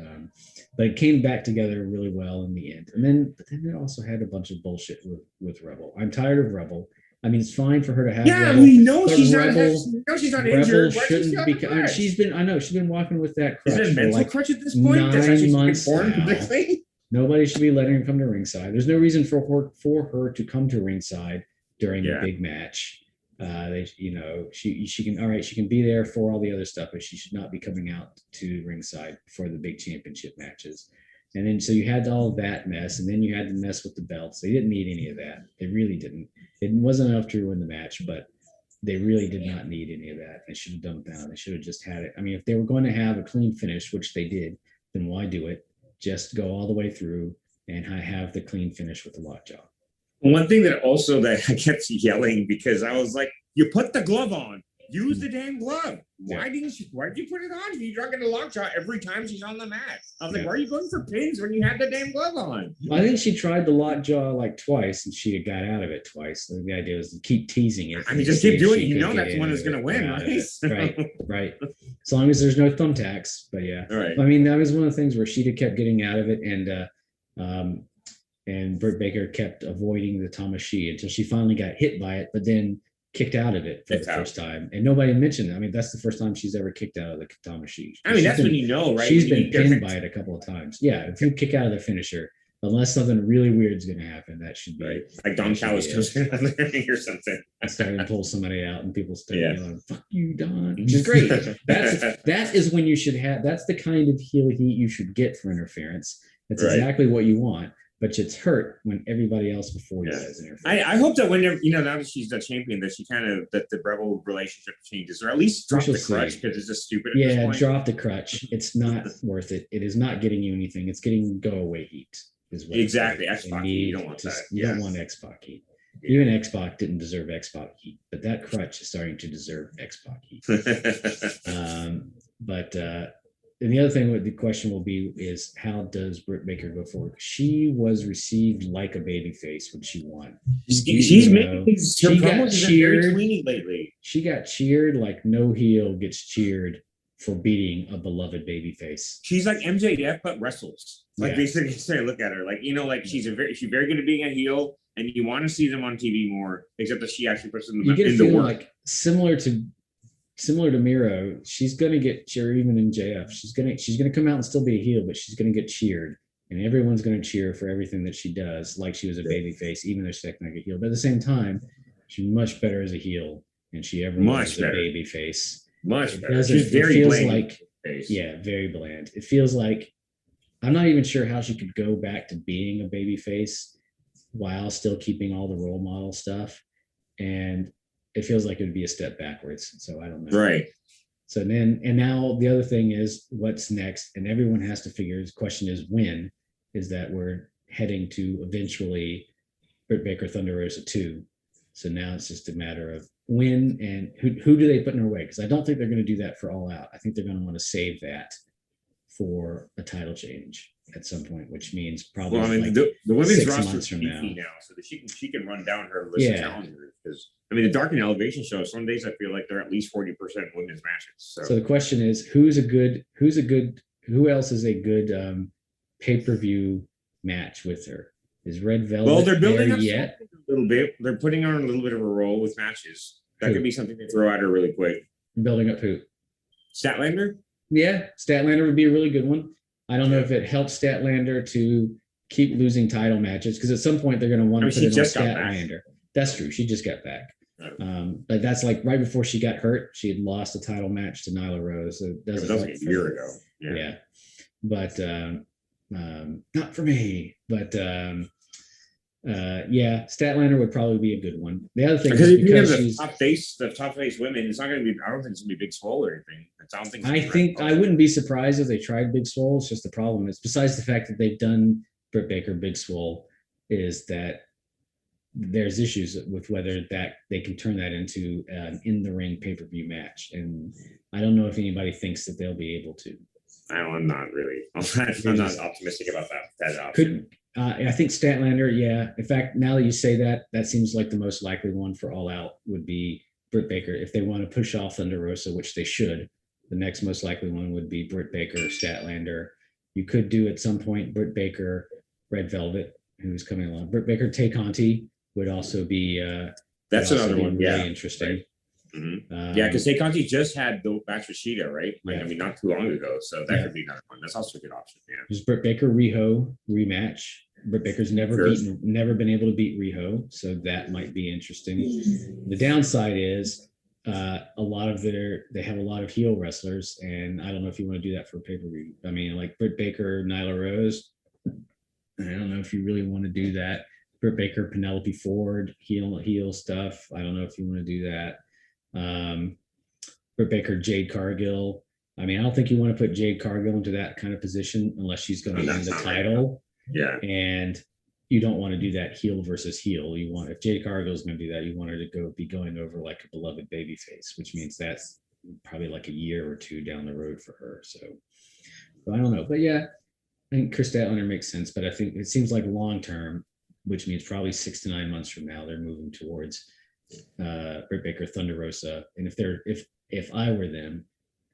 But it came back together really well in the end. But then it also had a bunch of bullshit with Rebel. I'm tired of Rebel. I mean, it's fine for her to have. Yeah, Rebel, we know she's Rebel, not. She's not injured. Rebel shouldn't be. I mean, she's been walking with that crutch. Is it a mental crutch at this point? 9 months now. Nobody should be letting her come to ringside. There's no reason for her to come to ringside during a big match. She can be there for all the other stuff, but she should not be coming out to ringside for the big championship matches. And then so you had all of that mess, and then you had to mess with the belts. They didn't need any of that. They really didn't. It wasn't enough to win the match, but they really did not need any of that. They should have dumbed down. They should have just had it. I mean, if they were going to have a clean finish, which they did, then why do it? Just go all the way through and have the clean finish with the lockjaw. One thing that I kept yelling because I was like, you put the glove on. Use the damn glove. Why did you put it on? You're not going to lockjaw every time she's on the mat. I was like, why are you going for pins when you had the damn glove on? I think she tried the lockjaw twice and she got out of it twice. So the idea was to keep teasing it. I mean, just keep doing it. That's the one that's going to win, right? Right. As long as there's no thumbtacks. But yeah. Right. I mean, that was one of the things where Shida kept getting out of it, and Britt Baker kept avoiding the Tamashii until she finally got hit by it, but then kicked out of it for the first time. And nobody mentioned it. I mean, that's the first time she's ever kicked out of the Tamashii. I mean, that's when you know, right? She's been pinned by it a couple of times. Yeah, if you kick out of the finisher, unless something really weird is going to happen, that should be right. Like Don Callis goes in or something. Starting to pull somebody out, and people start yelling, "Fuck you, Don," which is great. That is when you should have. That's the kind of heel heat you should get for interference. That's exactly what you want. But it's hurt when everybody else before you does interference. I hope that whenever, now that she's the champion, that that the Rebel relationship changes, or at least drop the crutch, because it's just stupid. Yeah, drop the crutch. It's not worth it. It is not getting you anything. It's getting go away heat. Exactly. X-Pac heat. You don't want that. You don't want X-Pac heat. Even X-Pac didn't deserve X-Pac heat, but that crutch is starting to deserve X-Pac heat. and the other thing with the question will be is how does Britt Baker go forward? She was received like a baby face when she won. She's making things. Her she got promos have been very cheered. tweeny lately. She got cheered like no heel gets cheered for beating a beloved baby face. She's like MJF but wrestles. Like Yeah. basically, say, look at her. Like like she's very good at being a heel, and you want to see them on TV more. Except that she actually puts them You get a in the feeling work. like similar to Miro, she's gonna get cheered even in JF. She's gonna come out and still be a heel, but she's gonna get cheered, and everyone's gonna cheer for everything that she does, like she was a baby face, even though she's acting like a heel. But at the same time, she's much better as a heel than she ever was as a baby face. Much better. She's very bland. Yeah, very bland. It feels like I'm not even sure how she could go back to being a baby face while still keeping all the role model stuff. And it feels like it would be a step backwards. So I don't know. Right. So now the other thing is what's next, and everyone has to figure. The question is when is that we're heading to eventually Britt Baker Thunder Rosa 2. So now it's just a matter of when and who do they put in her way? Because I don't think they're going to do that for All Out. I think they're going to want to save that for a title change at some point, which means probably the women's roster is from now, so that she can run down her list of challengers. Because the Dark and Elevation show, some days I feel like they're at least 40% women's matches. So the question is, who else is a good pay-per-view match with her? Is Red Velvet? Well, they're building up yet a little bit. They're putting on a little bit of a role with matches. That could be something to throw at her really quick. Building up who? Statlander? Yeah, Statlander would be a really good one. I don't know if it helps Statlander to keep losing title matches, because at some point they're going to want to put it on Statlander. That's true. She just got back. But that's like right before she got hurt. She had lost a title match to Nyla Rose. So it was like a year ago. Yeah. But not for me. But Statlander would probably be a good one. The other thing is because she's the top face women, it's not going to be. I don't think it's going to be Big Swole or anything. I wouldn't be surprised if they tried Big Swole. It's just the problem is, besides the fact that they've done Britt Baker Big Swole, is that there's issues with whether that they can turn that into an in the ring pay-per-view match, and I don't know if anybody thinks that they'll be able to. I'm not really. I'm not optimistic about that option. I think Statlander, yeah. In fact, now that you say that, that seems like the most likely one for All Out would be Britt Baker. If they want to push off Thunder Rosa, which they should, the next most likely one would be Britt Baker, Statlander. You could do at some point Britt Baker, Red Velvet, who's coming along. Britt Baker, Tay Conti would also be. That's another one. Really interesting. Right. Mm-hmm. Because Tay Conti just had the match with Shida, right? Not too long ago. So that could be another one. That's also a good option. Yeah. There's Britt Baker Riho rematch. Britt Baker's never been able to beat Riho, so that might be interesting. The downside is they have a lot of heel wrestlers, and I don't know if you want to do that for a pay-per-view. I mean, like Britt Baker, Nyla Rose. I don't know if you really want to do that. Britt Baker, Penelope Ford, heel stuff. I don't know if you want to do that. Britt Baker, Jade Cargill. I mean, I don't think you want to put Jade Cargill into that kind of position unless she's going to win the title. Yeah. And you don't want to do that heel versus heel. If Jade Cargill is going to do that, you want her to be going over like a beloved baby face, which means that's probably like a year or two down the road for her. So I don't know. But yeah, I think Chris Statlander makes sense, but I think it seems like long term, which means probably 6 to 9 months from now, they're moving towards Britt Baker, Thunder Rosa. And if I were them,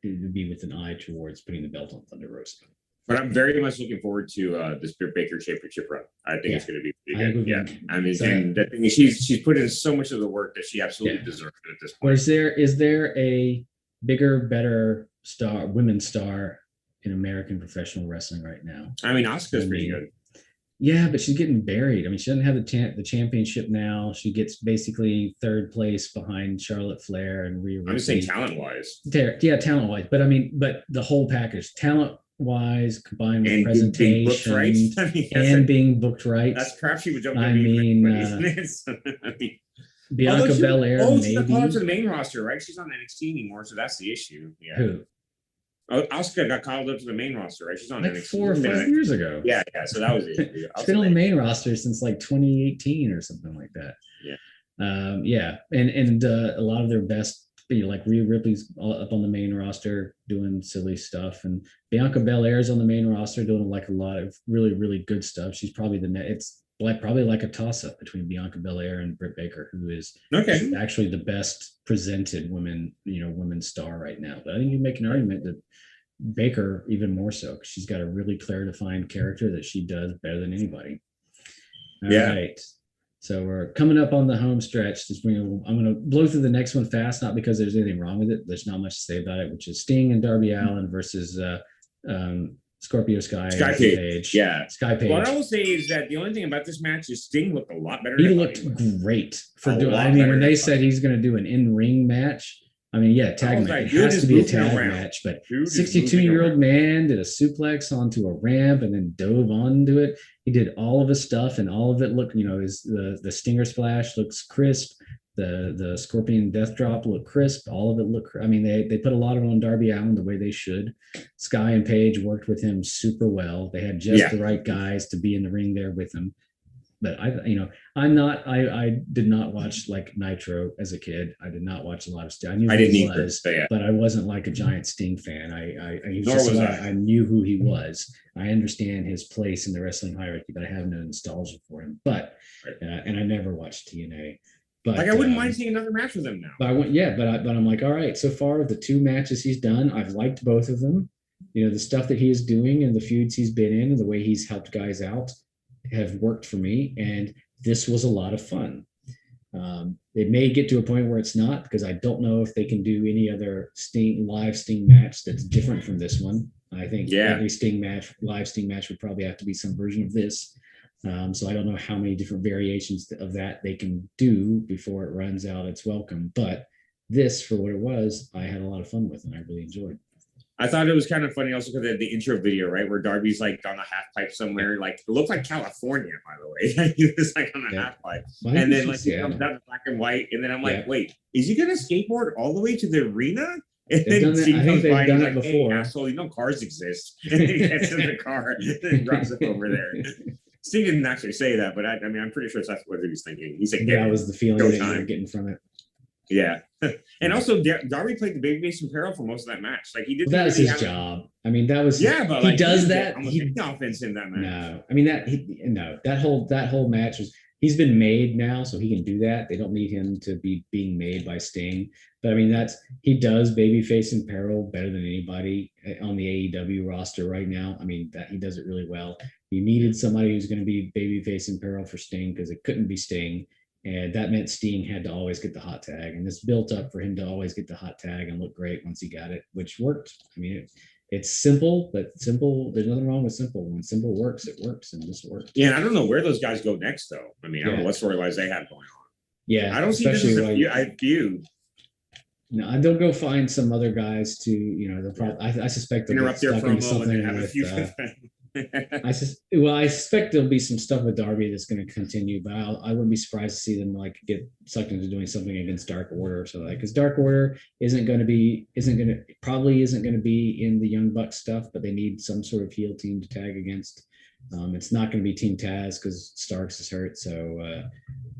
it would be with an eye towards putting the belt on Thunder Rosa. But I'm very much looking forward to this Britt Baker championship run. I think it's going to be pretty good. Yeah, I mean, and the thing is, she's put in so much of the work that she absolutely deserves it at this point. Well, is there a bigger, better women's star in American professional wrestling right now? I mean, Asuka's pretty good. Yeah, but she's getting buried. I mean, she doesn't have the championship now. She gets basically third place behind Charlotte Flair and Rhea Ripley. I'm just saying talent-wise. Yeah, talent-wise. But I mean, the whole package, talent-wise, combined with presentation being booked right. That's crap she would jump. Bianca Belair. She's not called up to the main roster, right? She's not NXT anymore, so that's the issue. Yeah. Who? Asuka got called up to the main roster, right? She's on like NXT 4 or 5 years ago. Yeah. So that was it. She's been on the main roster since like 2018 or something like that. Yeah. And a lot of their best like Rhea Ripley's up on the main roster doing silly stuff, and Bianca Belair's on the main roster doing like a lot of really really good stuff. She's probably it's like probably like a toss up between Bianca Belair and Britt Baker, who is actually the best presented women star right now. But I think you make an argument that Baker even more so, because she's got a really clear defined character that she does better than anybody. All right. So we're coming up on the home stretch. I'm going to blow through the next one fast, not because there's anything wrong with it. There's not much to say about it, which is Sting and Darby Allin versus Scorpio Sky Page. Yeah. Sky Page. What I will say is that the only thing about this match is Sting looked a lot better. He looked great for doing. I mean, when they said he's going to do an in-ring match, I mean, yeah, tag match. It has to be a tag match, but 62-year-old man did a suplex onto a ramp and then dove onto it. He did all of his stuff, and all of it looked, the Stinger Splash looks crisp. The Scorpion Death Drop looked crisp. All of it looked. I mean, they put a lot of it on Darby Allin the way they should. Sky and Page worked with him super well. They had just the right guys to be in the ring there with him. But I did not watch like Nitro as a kid. I did not watch a lot of Sting. I knew who he was, but I wasn't like a giant Sting fan. I knew who he was. I understand his place in the wrestling hierarchy, but I have no nostalgia for him. But and I never watched TNA. But like I wouldn't mind seeing another match with him now. But I'm like, all right. So far, the 2 matches he's done, I've liked both of them. The stuff that he is doing and the feuds he's been in, and the way he's helped guys out, have worked for me, and this was a lot of fun. It may get to a point where it's not, because I don't know if they can do any other live Sting match that's different from this one. I think every live Sting match would probably have to be some version of this. So I don't know how many different variations of that they can do before it runs out its welcome. But this, for what it was, I had a lot of fun with, and I really enjoyed. I thought it was kind of funny also because of the intro video, right, where Darby's like on a half pipe somewhere, like it looked like California, by the way. He was like on a half pipe, and then like he comes down to black and white, and then I'm like, wait, is he gonna skateboard all the way to the arena? And then he comes by and he's like, before. Hey, asshole, cars exist. And then he gets in the car and drops it over there. Sting didn't actually say that, but I mean, I'm pretty sure that's what he was thinking. He said, that was the feeling that you were getting from it. Yeah. And also Darby played the babyface in peril for most of that match. Like he did. That was his job. I mean, that was but he does that. He offense in that match. No, I mean that whole match was. He's been made now, so he can do that. They don't need him to be being made by Sting. But I mean, he does babyface in peril better than anybody on the AEW roster right now. I mean, that he does it really well. You needed somebody who's going to be babyface in peril for Sting, because it couldn't be Sting. And that meant Sting had to always get the hot tag. And this built up for him to always get the hot tag and look great once he got it, which worked. I mean, it's simple, but simple, there's nothing wrong with simple. When simple works, it works, and this worked. Yeah, and I don't know where those guys go next, though. I mean, I don't know what storylines they have going on. Yeah. I don't see this as a feud. No, they'll go find some other guys to, they'll probably, I suspect they'll interrupt their promo and have a feud with them. I suspect there'll be some stuff with Darby that's going to continue, but I wouldn't be surprised to see them like get sucked into doing something against Dark Order or so, like, because Dark Order isn't going to be in the Young Bucks stuff, but they need some sort of heel team to tag against. It's not going to be Team Taz because Starks is hurt, so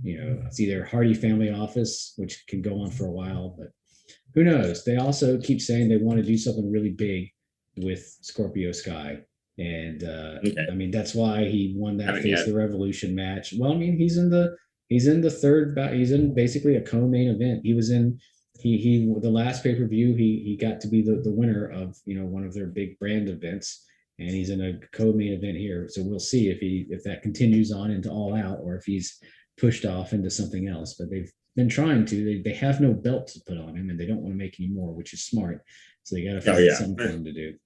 it's either Hardy Family Office, which can go on for a while, but who knows? They also keep saying they want to do something really big with Scorpio Sky. And I mean, that's why he won that Face the Revolution match. Well, I mean, he's in the third he's in basically a co-main event. He was in the last pay-per-view, he got to be the winner of one of their big brand events, and he's in a co-main event here. So we'll see if that continues on into All Out, or if he's pushed off into something else. But they've been trying to. They have no belt to put on him, and they don't want to make any more, which is smart. So they got to find something for him to do.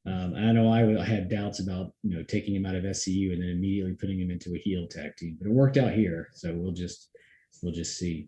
I know I had doubts about taking him out of SCU and then immediately putting him into a heel tag team, but it worked out here, so we'll just see.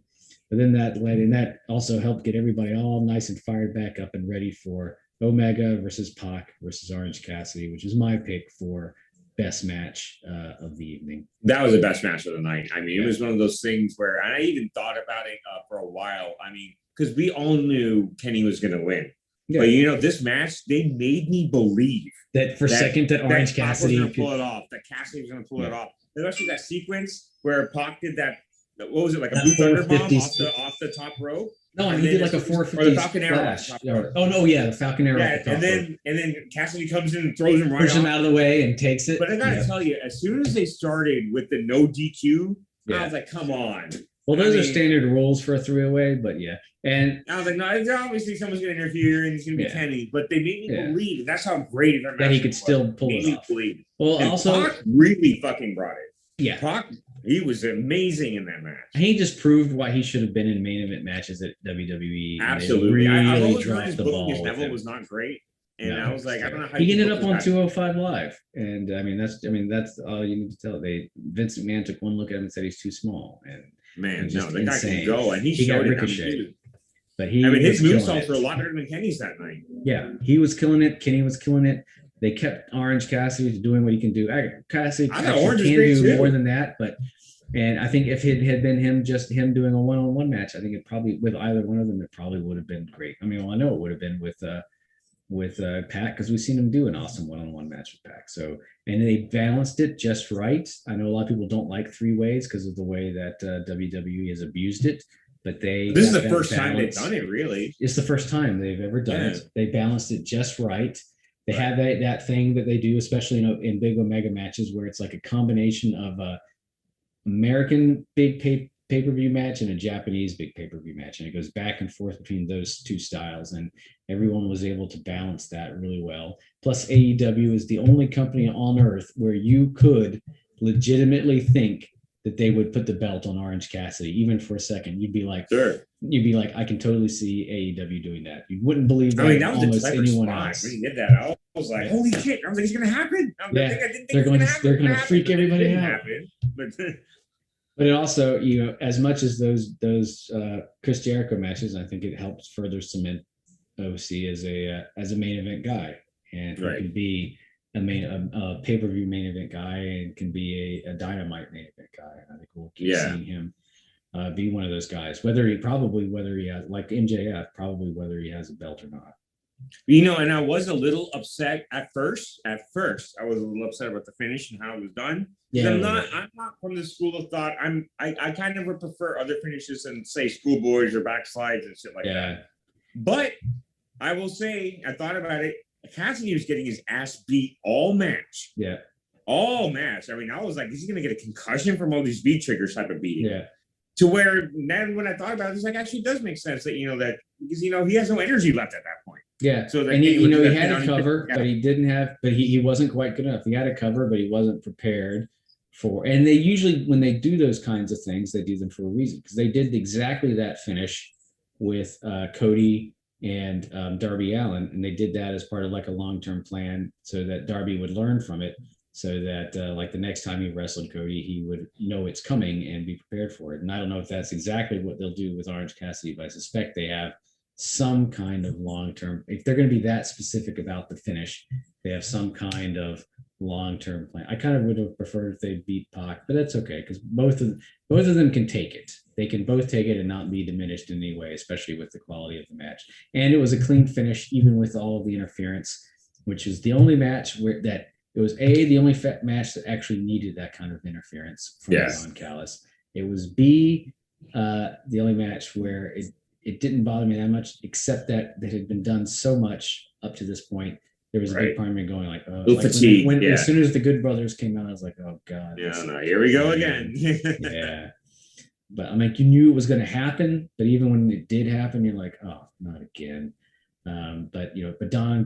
But then that also helped get everybody all nice and fired back up and ready for Omega versus Pac versus Orange Cassidy, which is my pick for best match of the evening. That was the best match of the night. I mean, it was one of those things where I even thought about it for a while. I mean, because we all knew Kenny was going to win. Yeah. But this match, they made me believe that for a second that Orange Cassidy was going to pull it off. That Cassidy was going to pull it off. Especially that sequence where Pac did that. What was it, like a blue thunder bomb off the top rope? No, and And he then did like a as soon as- 450 or the Falcon Arrow. splash. Oh no, yeah, the Falcon Arrow. Yeah, and then Cassidy comes in and throws him right pushes him off. out of the way and takes it. But I gotta tell you, as soon as they started with the no DQ, I was like, come on. Well, those are standard rules for a 3-way, but yeah. And I was like, no, obviously someone's gonna interfere and it's gonna be Kenny, but they made me believe, and that's how great that he could still pull it off. Well, and also Pac really fucking brought it. Yeah, Pac, he was amazing in that match. He just proved why he should have been in main event matches at WWE. Absolutely, I always dropped his the booking ball. As Neville was not great, and I was like, I don't know how he ended up on 205 Live, and that's all you need to tell. Vince McMahon took one look at him and said he's too small, and man, no, the guy can go, and he got showed Ricochet. But his movesaws were a lot better than Kenny's that night. Yeah, he was killing it. Kenny was killing it. They kept Orange Cassidy doing what he can do. Cassidy can do more than that, and I think if it had been him doing a one-on-one match, I think it probably with either one of them, it probably would have been great. I mean, well, I know it would have been with Pac because we've seen him do an awesome one-on-one match with Pac. So, and they balanced it just right. I know a lot of people don't like 3-ways because of the way that WWE has abused it. But this is the first time they've done it, really. It's the first time they've ever done it. They balanced it just right. They have that thing that they do, especially in big Omega matches, where it's like a combination of a American big pay-per-view match and a Japanese big pay-per-view match. And it goes back and forth between those two styles. And everyone was able to balance that really well. Plus, AEW is the only company on earth where you could legitimately think that they would put the belt on Orange Cassidy, even for a second. You'd be like, I can totally see AEW doing that. You wouldn't believe that. I mean, that was almost anyone else. When he did that, I was like, holy shit! I was like, it's gonna happen. They're going to freak everybody out. But it also, as much as those Chris Jericho matches, I think it helps further cement OC as a main event guy, and he can be a pay-per-view main event guy and can be a dynamite main event guy. And I think we'll keep seeing him be one of those guys, whether he has, like MJF, probably whether he has a belt or not. And I was a little upset at first. I was a little upset about the finish and how it was done. Yeah, I'm not from the school of thought. I kind of would prefer other finishes than say schoolboys or backslides and shit like that. But I will say, I thought about it. Cassidy was getting his ass beat all match. Yeah. All match. I mean, I was like, is he going to get a concussion from all these V triggers type of beating? Yeah. To where then when I thought about it, it's like, actually does make sense that, that because, he has no energy left at that point. Yeah. So that he had a cover, but he didn't have, but he wasn't quite good enough. He had a cover, but he wasn't prepared for, and they usually, when they do those kinds of things, they do them for a reason, because they did exactly that finish with Cody and Darby Allin, and they did that as part of like a long-term plan so that Darby would learn from it, so that like the next time he wrestled Cody, he would know it's coming and be prepared for it. And I don't know if that's exactly what they'll do with Orange Cassidy, but I suspect they have some kind of long-term, if they're going to be that specific about the finish, they have some kind of long-term plan. I kind of would have preferred if they beat Pac, but that's okay, because both of them can take it. They can both take it and not be diminished in any way, especially with the quality of the match. And it was a clean finish, even with all of the interference, which is the only match where that it was the only match that actually needed that kind of interference from Don Callis. It was B, the only match where it didn't bother me that much, except that it had been done so much up to this point. There was a big part of me going like, oh, like as soon as the Good Brothers came out, I was like, oh God. Yeah, no, here we go again. Yeah. But I mean, you knew it was going to happen, but even when it did happen, you're like, oh, not again. But Don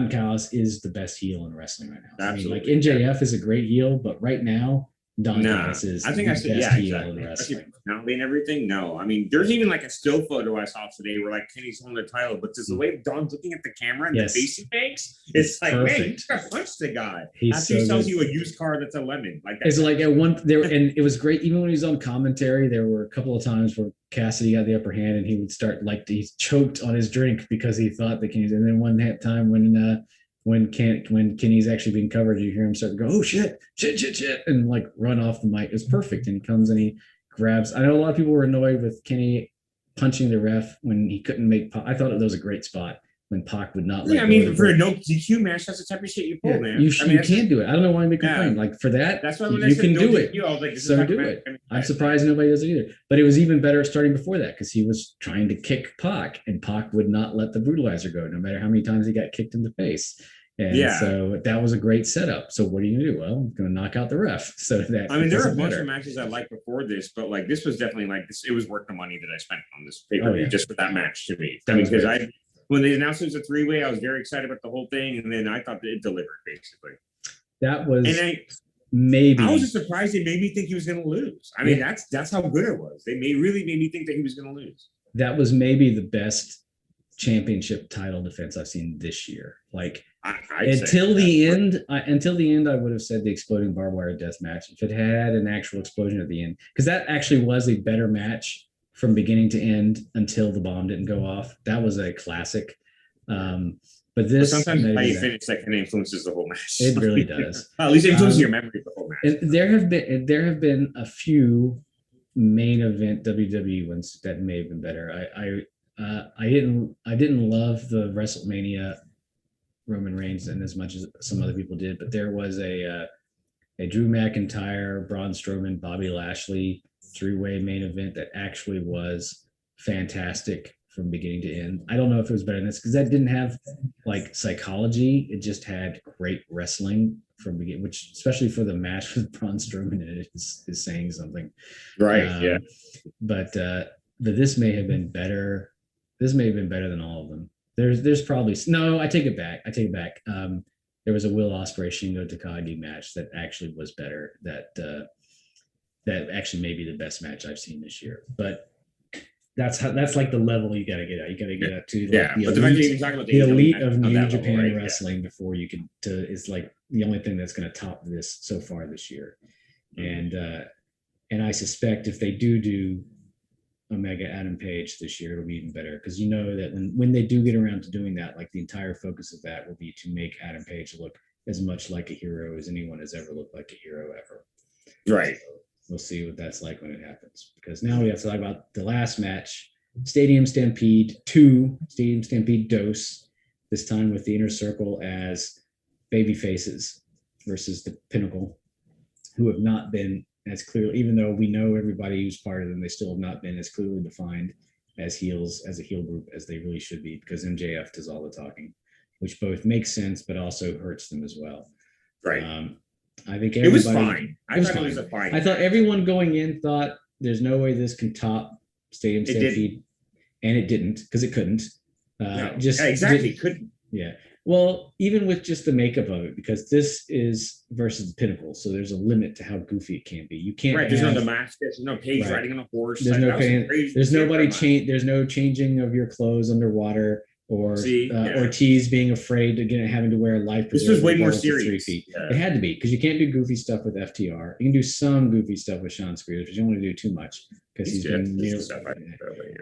Callis is the best heel in wrestling right now. Absolutely. I mean, like MJF is a great heel, but right now, Don Callis is the best heel in wrestling. And everything. No, I mean, there's even like a still photo I saw today where like Kenny's holding the title, but just the way Don's looking at the camera and the face he makes, it's like, perfect. Man, you just gotta punch the guy. After he sells you a used car that's a lemon. Like that. It's like at one there, and it was great. Even when he was on commentary, there were a couple of times where Cassidy got the upper hand, and he would start like he choked on his drink because he thought the Kenny's. And then one time when Kenny's actually being covered, you hear him start to go, oh shit, and like run off the mic. It's perfect. And he comes and he grabs. I know a lot of people were annoyed with Kenny punching the ref when he couldn't make. I thought that was a great spot when Pac would not Yeah, let I go mean, of for the a no DQ match, that's the type of shit you pull, man. I mean, you can't do it. I don't know why anybody complain. Like for that, that's why when I you said can no do it. DQ, I was like, this is So the type do of it. match I'm surprised nobody does it either. But it was even better starting before that because he was trying to kick Pac, and Pac would not let the brutalizer go, no matter how many times he got kicked in the face. And so that was a great setup. So what are you gonna do? Well, I'm gonna knock out the ref. So that I mean, there are a bunch of matches I liked before this, but like this was definitely like this. It was worth the money that I spent on this pay-per-view just for that match to me. I mean, because when they announced it was a three-way, I was very excited about the whole thing, and then I thought that it delivered basically. That was I was just surprised they made me think he was going to lose. I mean, that's how good it was. They really made me think that he was going to lose. That was maybe the best championship title defense I've seen this year. Like until the end, I would have said the exploding barbed wire death match if it had an actual explosion at the end, because that actually was a better match from beginning to end until the bomb didn't go off. That was a classic. But this sometimes how you finish that kind of influences the whole match. It really does. At least it influences your memory of the whole match. And there have been a few main event WWE ones that may have been better. I didn't love the WrestleMania Roman Reigns and as much as some other people did, but there was a Drew McIntyre, Braun Strowman, Bobby Lashley three-way main event that actually was fantastic from beginning to end. I don't know if it was better than this because that didn't have like psychology. It just had great wrestling from beginning, which especially for the match with Braun Strowman in it is saying something. Right. But this may have been better. This may have been better than all of them. There's probably no. I take it back. There was a Will Ospreay Shingo Takagi match that actually was better. That actually may be the best match I've seen this year. But that's like the level you got to get at. You got to get up to the elite of New Japan wrestling before you can. It's like the only thing that's going to top this so far this year. And I suspect if they do Omega Adam Page this year, it'll be even better because you know that when they do get around to doing that, like the entire focus of that will be to make Adam Page look as much like a hero as anyone has ever looked like a hero ever. Right. So we'll see what that's like when it happens, because now we have to talk about the last match, Stadium Stampede 2, Stadium Stampede Dos, this time with the Inner Circle as baby faces versus the Pinnacle, who have not been as clearly, even though we know everybody who's part of them, they still have not been as clearly defined as heels, as a heel group as they really should be, because MJF does all the talking, which both makes sense but also hurts them as well. Right. I think it was fine. I thought it was a fine. I thought everyone going in thought there's no way this can top Stadium Stampede, and it didn't, because it couldn't. Couldn't. Yeah. Well, even with just the makeup of it, because this is versus the Pinnacle, so there's a limit to how goofy it can be. You can't. Right. There's no the mask. There's no Page riding on a horse. There's no pain. There's nobody There's no changing of your clothes underwater. Or Ortiz being afraid of having to wear a life preserver. This was way more serious. 3 feet. Yeah. It had to be, because you can't do goofy stuff with FTR. You can do some goofy stuff with Sean Spears, but you don't want to do too much because he's been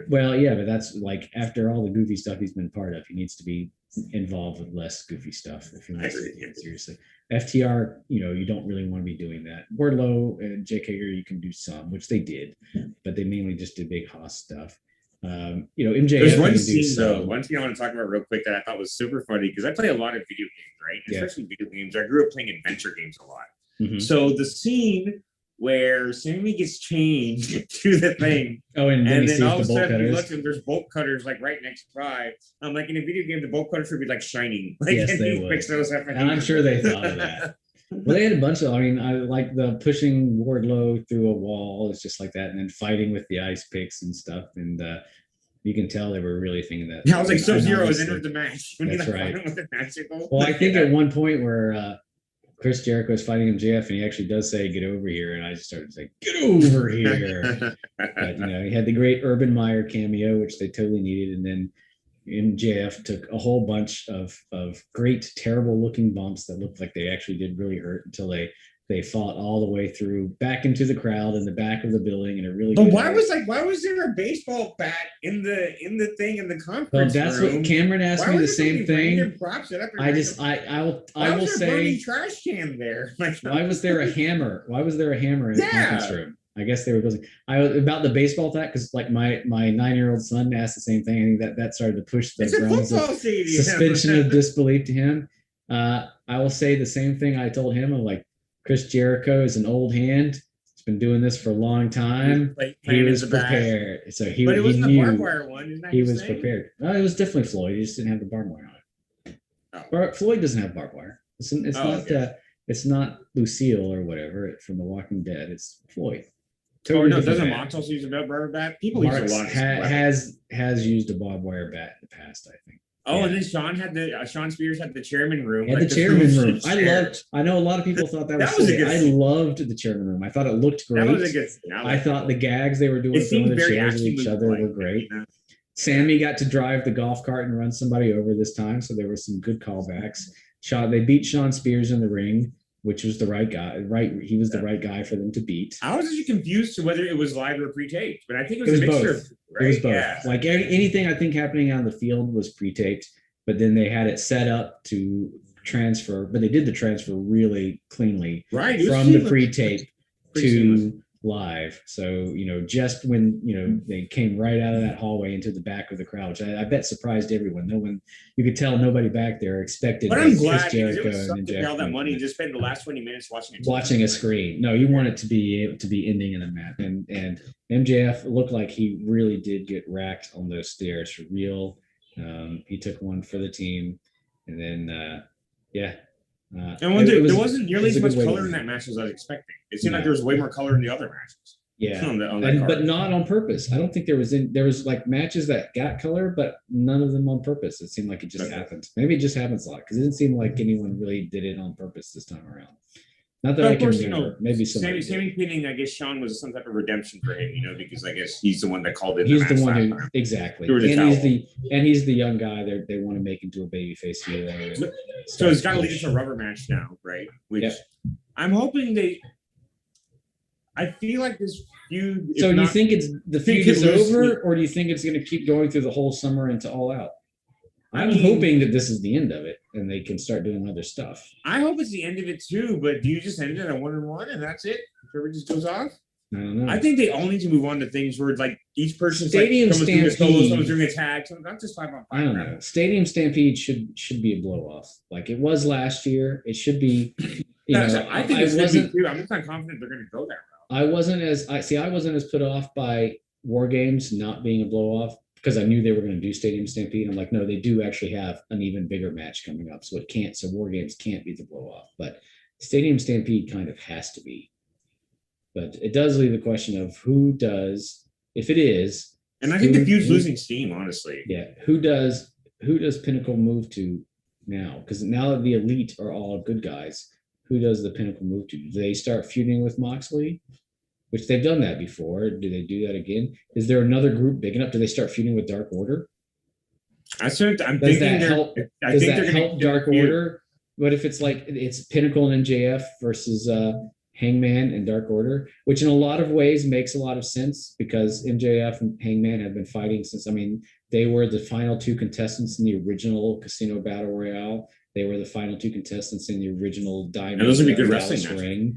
but that's like after all the goofy stuff he's been part of, he needs to be involved with less goofy stuff if he wants to take it seriously. FTR, you don't really want to be doing that. Wardlow and Jake Hager, you can do some, which they did, but they mainly just did big Haas stuff. MJF. There's one scene though. One thing I want to talk about real quick that I thought was super funny, because I play a lot of video games, right? Especially video games. I grew up playing adventure games a lot. Mm-hmm. So the scene where Sammy gets changed to the thing, and then all of a sudden he looks and there's bolt cutters like right next by. I'm like, in a video game, the bolt cutters should be like shining. Like, yes, they would. Those and I'm sure they thought of that. Well, they had a bunch of. I like the pushing Wardlow through a wall. It's just like that, and then fighting with the ice picks and stuff. And you can tell they were really thinking that. Yeah, I was like, Sub-Zero has entered the match. That's right. Well, I think at one point where Chris Jericho is fighting MJF, and he actually does say, "Get over here," and I just started saying, "Get over here." But he had the great Urban Meyer cameo, which they totally needed, and then MJF took a whole bunch of great, terrible looking bumps that looked like they actually did really hurt until they fought all the way through back into the crowd in the back of the building, and it really. But why was there a baseball bat in the thing in the conference room? That's what Cameron asked me the same thing. I will say burning trash can there. Why was there a hammer? Why was there a hammer in the conference room? I guess they were building. I was about the baseball that because like my 9-year-old son asked the same thing. I think that started to push the It's a realms of football stadium. suspension of disbelief to him. I will say the same thing I told him. I'm like, Chris Jericho is an old hand. He's been doing this for a long time. He was prepared, so but it he wasn't a knew barbed wire one. Isn't that he his was thing? prepared. Well, it was definitely Floyd. He just didn't have the barbed wire on it. Floyd doesn't have barbed wire. It's not okay. it's not Lucille or whatever from The Walking Dead. It's Floyd. Totally no, doesn't Mox also use a barbed bat? People Marks use a lot of has used a barbed wire bat in the past, I think. Oh, yeah. And then Sean Spears had the chairman room. Had like the chairman room. I know a lot of people thought that was silly. I loved the chairman room. I thought it looked great. That was a good I thought the gags they were doing throwing the chairs at each other were great. You know? Sammy got to drive the golf cart and run somebody over this time, so there were some good callbacks. They beat Sean Spears in the ring, which was the right guy. He was the right guy for them to beat. I was actually confused to whether it was live or pre-taped, but I think it was a mixture. Both. Right? It was both. Yeah. Like anything I think happening on the field was pre-taped, but then they had it set up to transfer. But they did the transfer really cleanly, right? From the pre-tape to live. So just when they came right out of that hallway into the back of the crowd, which I bet surprised everyone. No one, you could tell nobody back there expected. But I'm glad because it was something to all that money just spend the last 20 minutes watching a screen. No, you want it to be ending in a match, and MJF looked like he really did get racked on those stairs for real. He took one for the team, and then and there wasn't nearly as much color in that match as I was expecting. It seemed like there was way more color in the other matches. Yeah, but not on purpose. I don't think there was like matches that got color, but none of them on purpose. It seemed like it just happened. Maybe it just happens a lot because it didn't seem like anyone really did it on purpose this time around. Not that I can remember. Maybe somebody. Sammy pinning, I guess Sean was some type of redemption for him, because I guess he's the one that called it. He's the one who exactly, and he's the young guy. They want to make into a babyface hero. So it's got to lead to a rubber match now, right? Which I'm hoping they. I feel like this feud. So do you think the feud is over, or do you think it's going to keep going through the whole summer into All Out? I'm hoping that this is the end of it and they can start doing other stuff. I hope it's the end of it too, but do you just end it at 1-1 and that's it? Everybody just goes off? I don't know. I think they all need to move on to things where like each person's Stadium someone's doing a solo, someone's doing a tag, not just 5-on-5. I don't know. Stadium Stampede should be a blow off. Like it was last year. It should be. I think it should be too. I'm just not confident they're going to go that route. I wasn't as put off by War Games not being a blow off because I knew they were going to do Stadium Stampede. I'm like, no, they do actually have an even bigger match coming up, so War Games can't be the blow off, but Stadium Stampede kind of has to be. But it does leave the question of who does, if it is. And I think the feud's losing steam, honestly. Yeah, who does Pinnacle move to now? Because now that the Elite are all good guys, who does the Pinnacle move to? Do they start feuding with Moxley? Which they've done that before. Do they do that again? Is there another group big enough? Do they start feuding with Dark Order? I'm thinking does that help Dark Order? What if it's like it's Pinnacle and MJF versus Hangman and Dark Order, which in a lot of ways makes a lot of sense because MJF and Hangman have been fighting since. I mean, they were the final two contestants in the original Casino Battle Royale. They were the final two contestants in the original Diamond. And those would be good wrestling ring.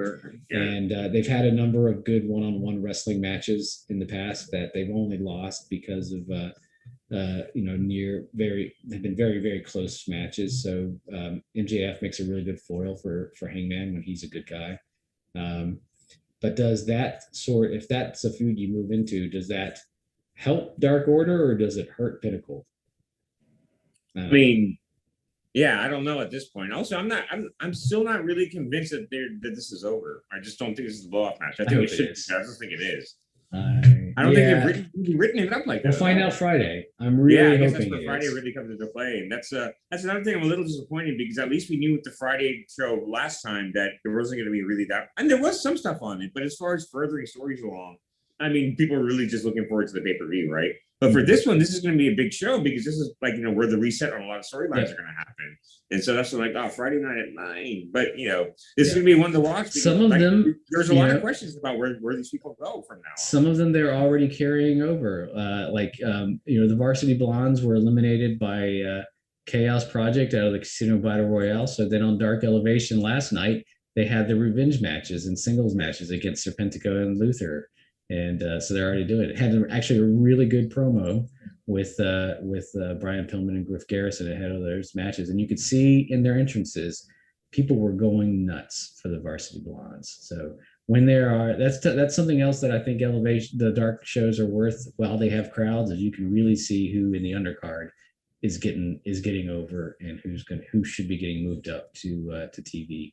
Yeah. And they've had a number of good one-on-one wrestling matches in the past that they've only lost because of they've been very, very close matches. So MJF makes a really good foil for Hangman when he's a good guy. But does that if that's a feud you move into, does that help Dark Order or does it hurt Pinnacle? I mean, yeah, I don't know at this point. Also, I'm still not really convinced that this is over. I just don't think this is a blow-off match. I think it should. I just think it is. I don't think they've written it up like that. We'll find out Friday. I'm really hoping that's where Friday really comes into play, and that's another thing I'm a little disappointed because at least we knew with the Friday show last time that there wasn't going to be really that, and there was some stuff on it, but as far as furthering stories along, I mean, people are really just looking forward to the pay-per-view, right? But for this one, this is going to be a big show because this is like, where the reset on a lot of storylines are going to happen. And so that's like, Friday night at 9. But, this is going to be one to watch. Because, some of them, there's a lot of questions about where these people go from now on. Some of them they're already carrying over. The Varsity Blondes were eliminated by Chaos Project out of the Casino Battle Royale. So then on Dark Elevation last night, they had the revenge matches and singles matches against Serpentico and Luther, and so they're already doing it. Had actually a really good promo with Brian Pillman and Griff Garrison ahead of those matches, and you could see in their entrances, people were going nuts for the Varsity Blondes. So when there are, that's something else that I think Elevation, the dark shows are worth while they have crowds, is you can really see who in the undercard is getting over and who should be getting moved up to TV.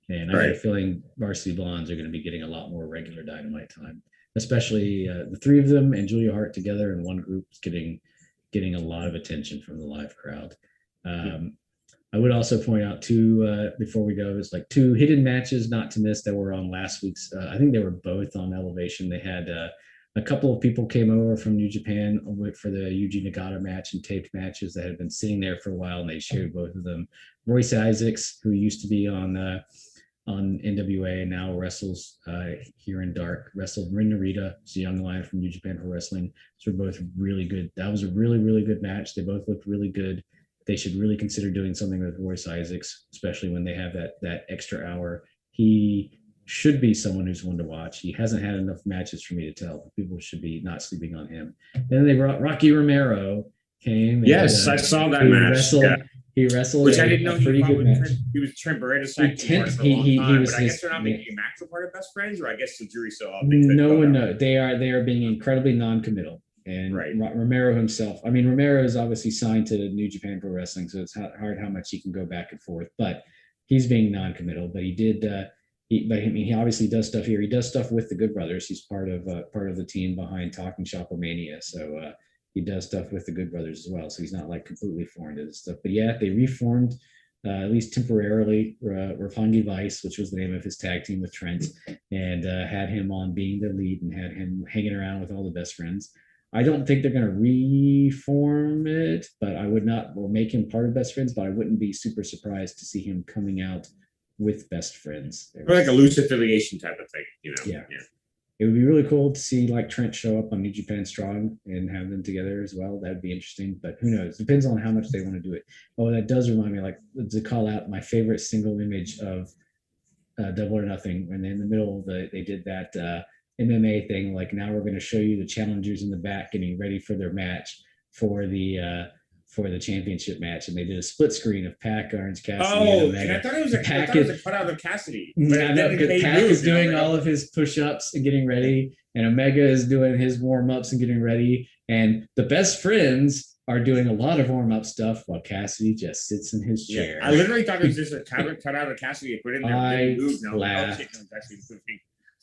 And I have a feeling Varsity Blondes are going to be getting a lot more regular Dynamite time, especially the three of them and Julia Hart together in one group is getting a lot of attention from the live crowd. I would also point out before we go, is like two hidden matches not to miss that were on last week's. I think they were both on Elevation. They had a couple of people came over from New Japan for the Yuji Nagata match and taped matches that had been sitting there for a while, and they shared both of them. Royce Isaacs, who used to be on NWA and now wrestles here in Dark, wrestled Rin Narita, who's a young lion from New Japan Pro Wrestling. So we're both really good. That was a really, really good match. They both looked really good. They should really consider doing something with Royce Isaacs, especially when they have that extra hour. He should be someone who's one to watch. He hasn't had enough matches for me to tell, but people should be not sleeping on him. Then they brought Rocky Romero came. Yes, I saw that match. He wrestled, which I didn't know. Pretty good match. He was Trent Beretta's tag team for a long time, but I guess they're not making him actual part of Best Friends, or I guess the jury still out. No one knows. They are being incredibly non-committal. And Romero himself, I mean, Romero is obviously signed to New Japan Pro Wrestling, so it's hard how much he can go back and forth. But he's being non-committal. But he did. He obviously does stuff here. He does stuff with the Good Brothers. He's part of the team behind Talking Shopomania. So he does stuff with the Good Brothers as well. So he's not like completely foreign to this stuff. But yeah, they reformed at least temporarily Roppongi Vice, which was the name of his tag team with Trent, and had him on being the lead and had him hanging around with all the best friends. I don't think they're going to reform it, but I would not, or make him part of Best Friends, but I wouldn't be super surprised to see him coming out with Best Friends. Or like a loose affiliation type of thing, you know? Yeah. It would be really cool to see like Trent show up on New Japan Strong and have them together as well. That'd be interesting, but who knows? Depends on how much they want to do it. Oh, that does remind me, like, to call out my favorite single image of Double or Nothing. When in the middle of they did that MMA thing, like, now we're going to show you the challengers in the back getting ready for their match for the championship match, and they did a split screen of Pac, Orange Cassidy, and I thought it was a cutout of Cassidy. But I know, because Pac is doing all of his push-ups and getting ready, and Omega is doing his warm-ups and getting ready, and the Best Friends are doing a lot of warm-up stuff while Cassidy just sits in his chair. I literally thought it was just a cutout of Cassidy put in there.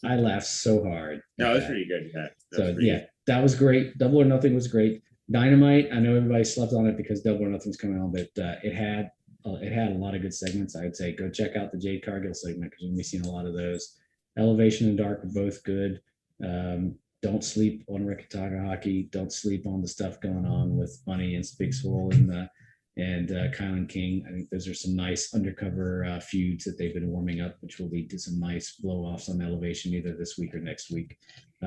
I laughed so hard. No, that's pretty good. That was great. Double or Nothing was great. Dynamite, I know everybody slept on it because Double or Nothing's coming on, but it had a lot of good segments. I'd say go check out the Jade Cargill segment because we've seen a lot of those. Elevation and Dark were both good. Don't sleep on Ricky Takahaki. Don't sleep on the stuff going on with Bunny and Big Swole and Kylan King. I think those are some nice undercover feuds that they've been warming up, which will lead to some nice blow-offs on Elevation either this week or next week.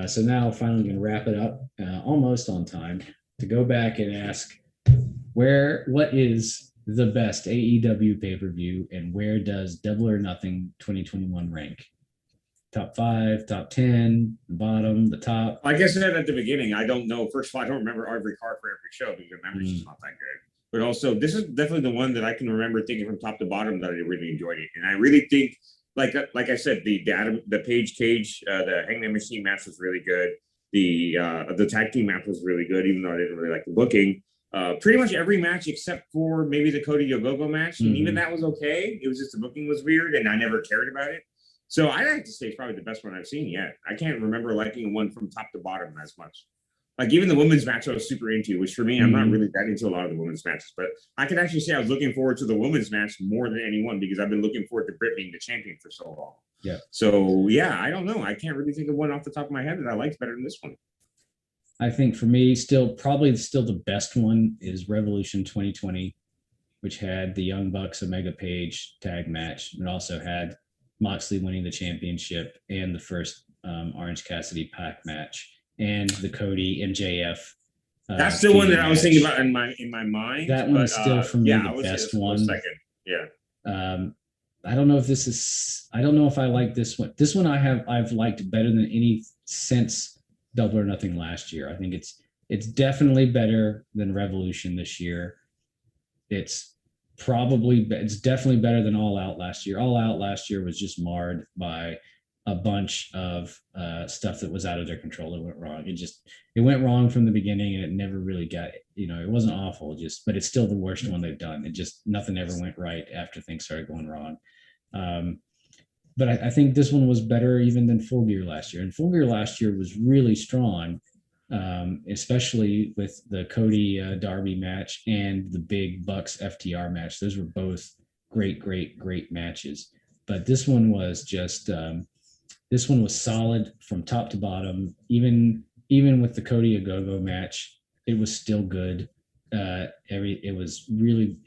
So now finally going to wrap it up almost on time to go back and ask what is the best AEW pay-per-view and where does Double or Nothing 2021 rank? Top 5, top 10, the bottom, the top. Like I said at the beginning, I don't know. First of all, I don't remember every card for every show because the memory's just not that good. But also, this is definitely the one that I can remember thinking from top to bottom that I really enjoyed it. And I really think, like I said, the Page Cage, the Hangman Machine match was really good. The tag team match was really good, even though I didn't really like the booking. Pretty much every match except for maybe the Cody Yogogo match, and even that was okay. It was just the booking was weird, and I never cared about it. So I'd like to say it's probably the best one I've seen yet. I can't remember liking one from top to bottom as much. Like even the women's match I was super into, which for me, I'm not really that into a lot of the women's matches, but I can actually say I was looking forward to the women's match more than anyone because I've been looking forward to Britt being the champion for so long. Yeah. So yeah, I don't know. I can't really think of one off the top of my head that I liked better than this one. I think for me, probably the best one is Revolution 2020, which had the Young Bucks Omega Page tag match. It also had Moxley winning the championship and the first Orange Cassidy Pac match and the Cody MJF. That's the one that I was thinking about in my mind. That one is still for me the best one. Second. Yeah. I don't know if I like this one. This one I've liked better than any since Double or Nothing last year. I think it's definitely better than Revolution this year. It's definitely better than All Out last year. All Out last year was just marred by a bunch of stuff that was out of their control. It went wrong. It went wrong from the beginning, and it never really got. It wasn't awful, but it's still the worst one they've done. It just nothing ever went right after things started going wrong. But I think this one was better even than Full Gear last year. And Full Gear last year was really strong, especially with the Cody Darby match and the big Bucks FTR match. Those were both great matches. But this one was solid from top to bottom. Even with the Cody Agogo match, it was still good. It was really.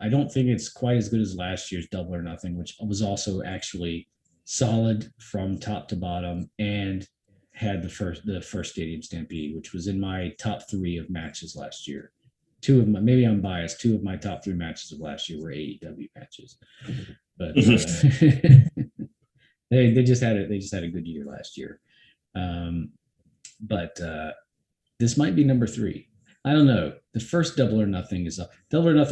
I don't think it's quite as good as last year's Double or Nothing, which was also actually solid from top to bottom and had the first Stadium Stampede, which was in my top 3 of matches last year. Maybe I'm biased. 2 of my top 3 matches of last year were AEW matches, but they just had a good year last year. But this might be number 3. I don't know. The first Double or Nothing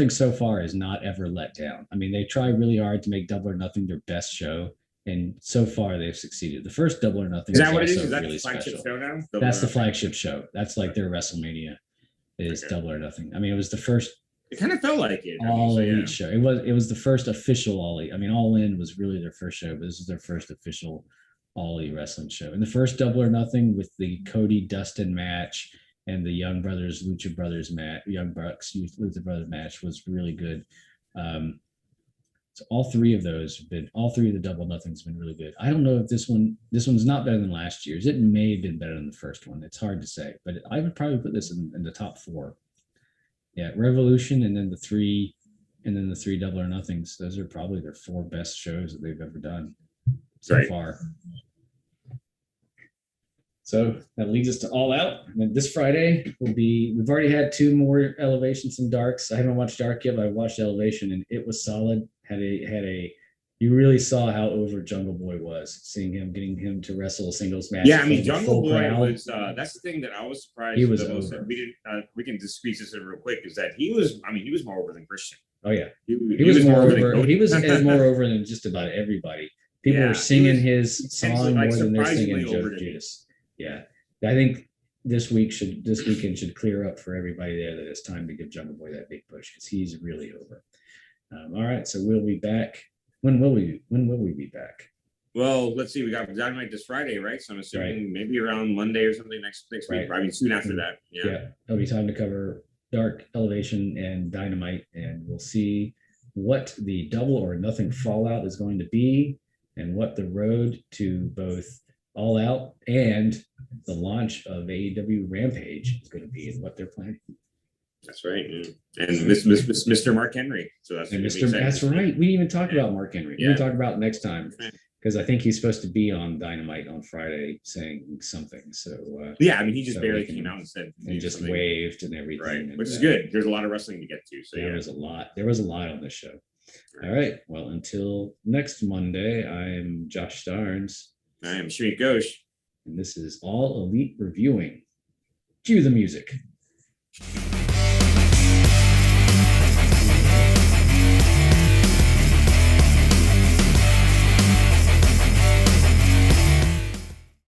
so far is not ever let down. I mean, they try really hard to make Double or Nothing their best show, and so far they've succeeded. The first Double or Nothing is that what it is? Is that really the flagship special. show now? That's the flagship show. That's like their WrestleMania is Double or Nothing. I mean, it was the first. It kind of felt like it. All Elite show. It was the first official All Elite. I mean, All In was really their first show, but this is their first official All Elite wrestling show. And the first Double or Nothing with the Cody Dustin match and the Young Bucks Lucha Brothers match was really good. So all 3 of the Double Nothing's been really good. I don't know if this one's not better than last year's. It may have been better than the first one. It's hard to say, but I would probably put this in the top 4. Yeah, Revolution and then the 3 Double or Nothings. Those are probably their 4 best shows that they've ever done so far. So that leads us to All Out. And then this Friday we've already had 2 more Elevations and Darks. I haven't watched Dark yet, but I watched Elevation and it was solid. You really saw how over Jungle Boy was, getting him to wrestle a singles match. Yeah, I mean, Jungle Boy was, that's the thing that I was surprised. He was over. We can just squeeze this in real quick, is that he was more over than Christian. Oh yeah. He was more over. He was more over than just about everybody. People were singing his song more than they're singing Joe Judas. Yeah, I think this weekend should clear up for everybody there that it's time to give Jungle Boy that big push because he's really over. All right, so we'll be back. When will we be back? Well, let's see. We got Dynamite this Friday, right? So I'm assuming maybe around Monday or something next week. I mean, soon after that. Yeah, it'll be time to cover Dark, Elevation, and Dynamite, and we'll see what the Double or Nothing fallout is going to be, and what the road to both All Out and the launch of AEW Rampage is going to be, and what they're planning. That's right. Yeah. And Mr. Mark Henry. So that's right. We didn't even talk about Mark Henry. We're going to talk about it next time because I think he's supposed to be on Dynamite on Friday saying something. So I mean, he just barely came out and said and just waved and everything, right? And, which is good. There's a lot of wrestling to get to. So there was a lot. There was a lot on this show. All right. Well, until next Monday, I'm Josh Starnes. I am Shameek and Josh. And this is All Elite Reviewing. Cue the music.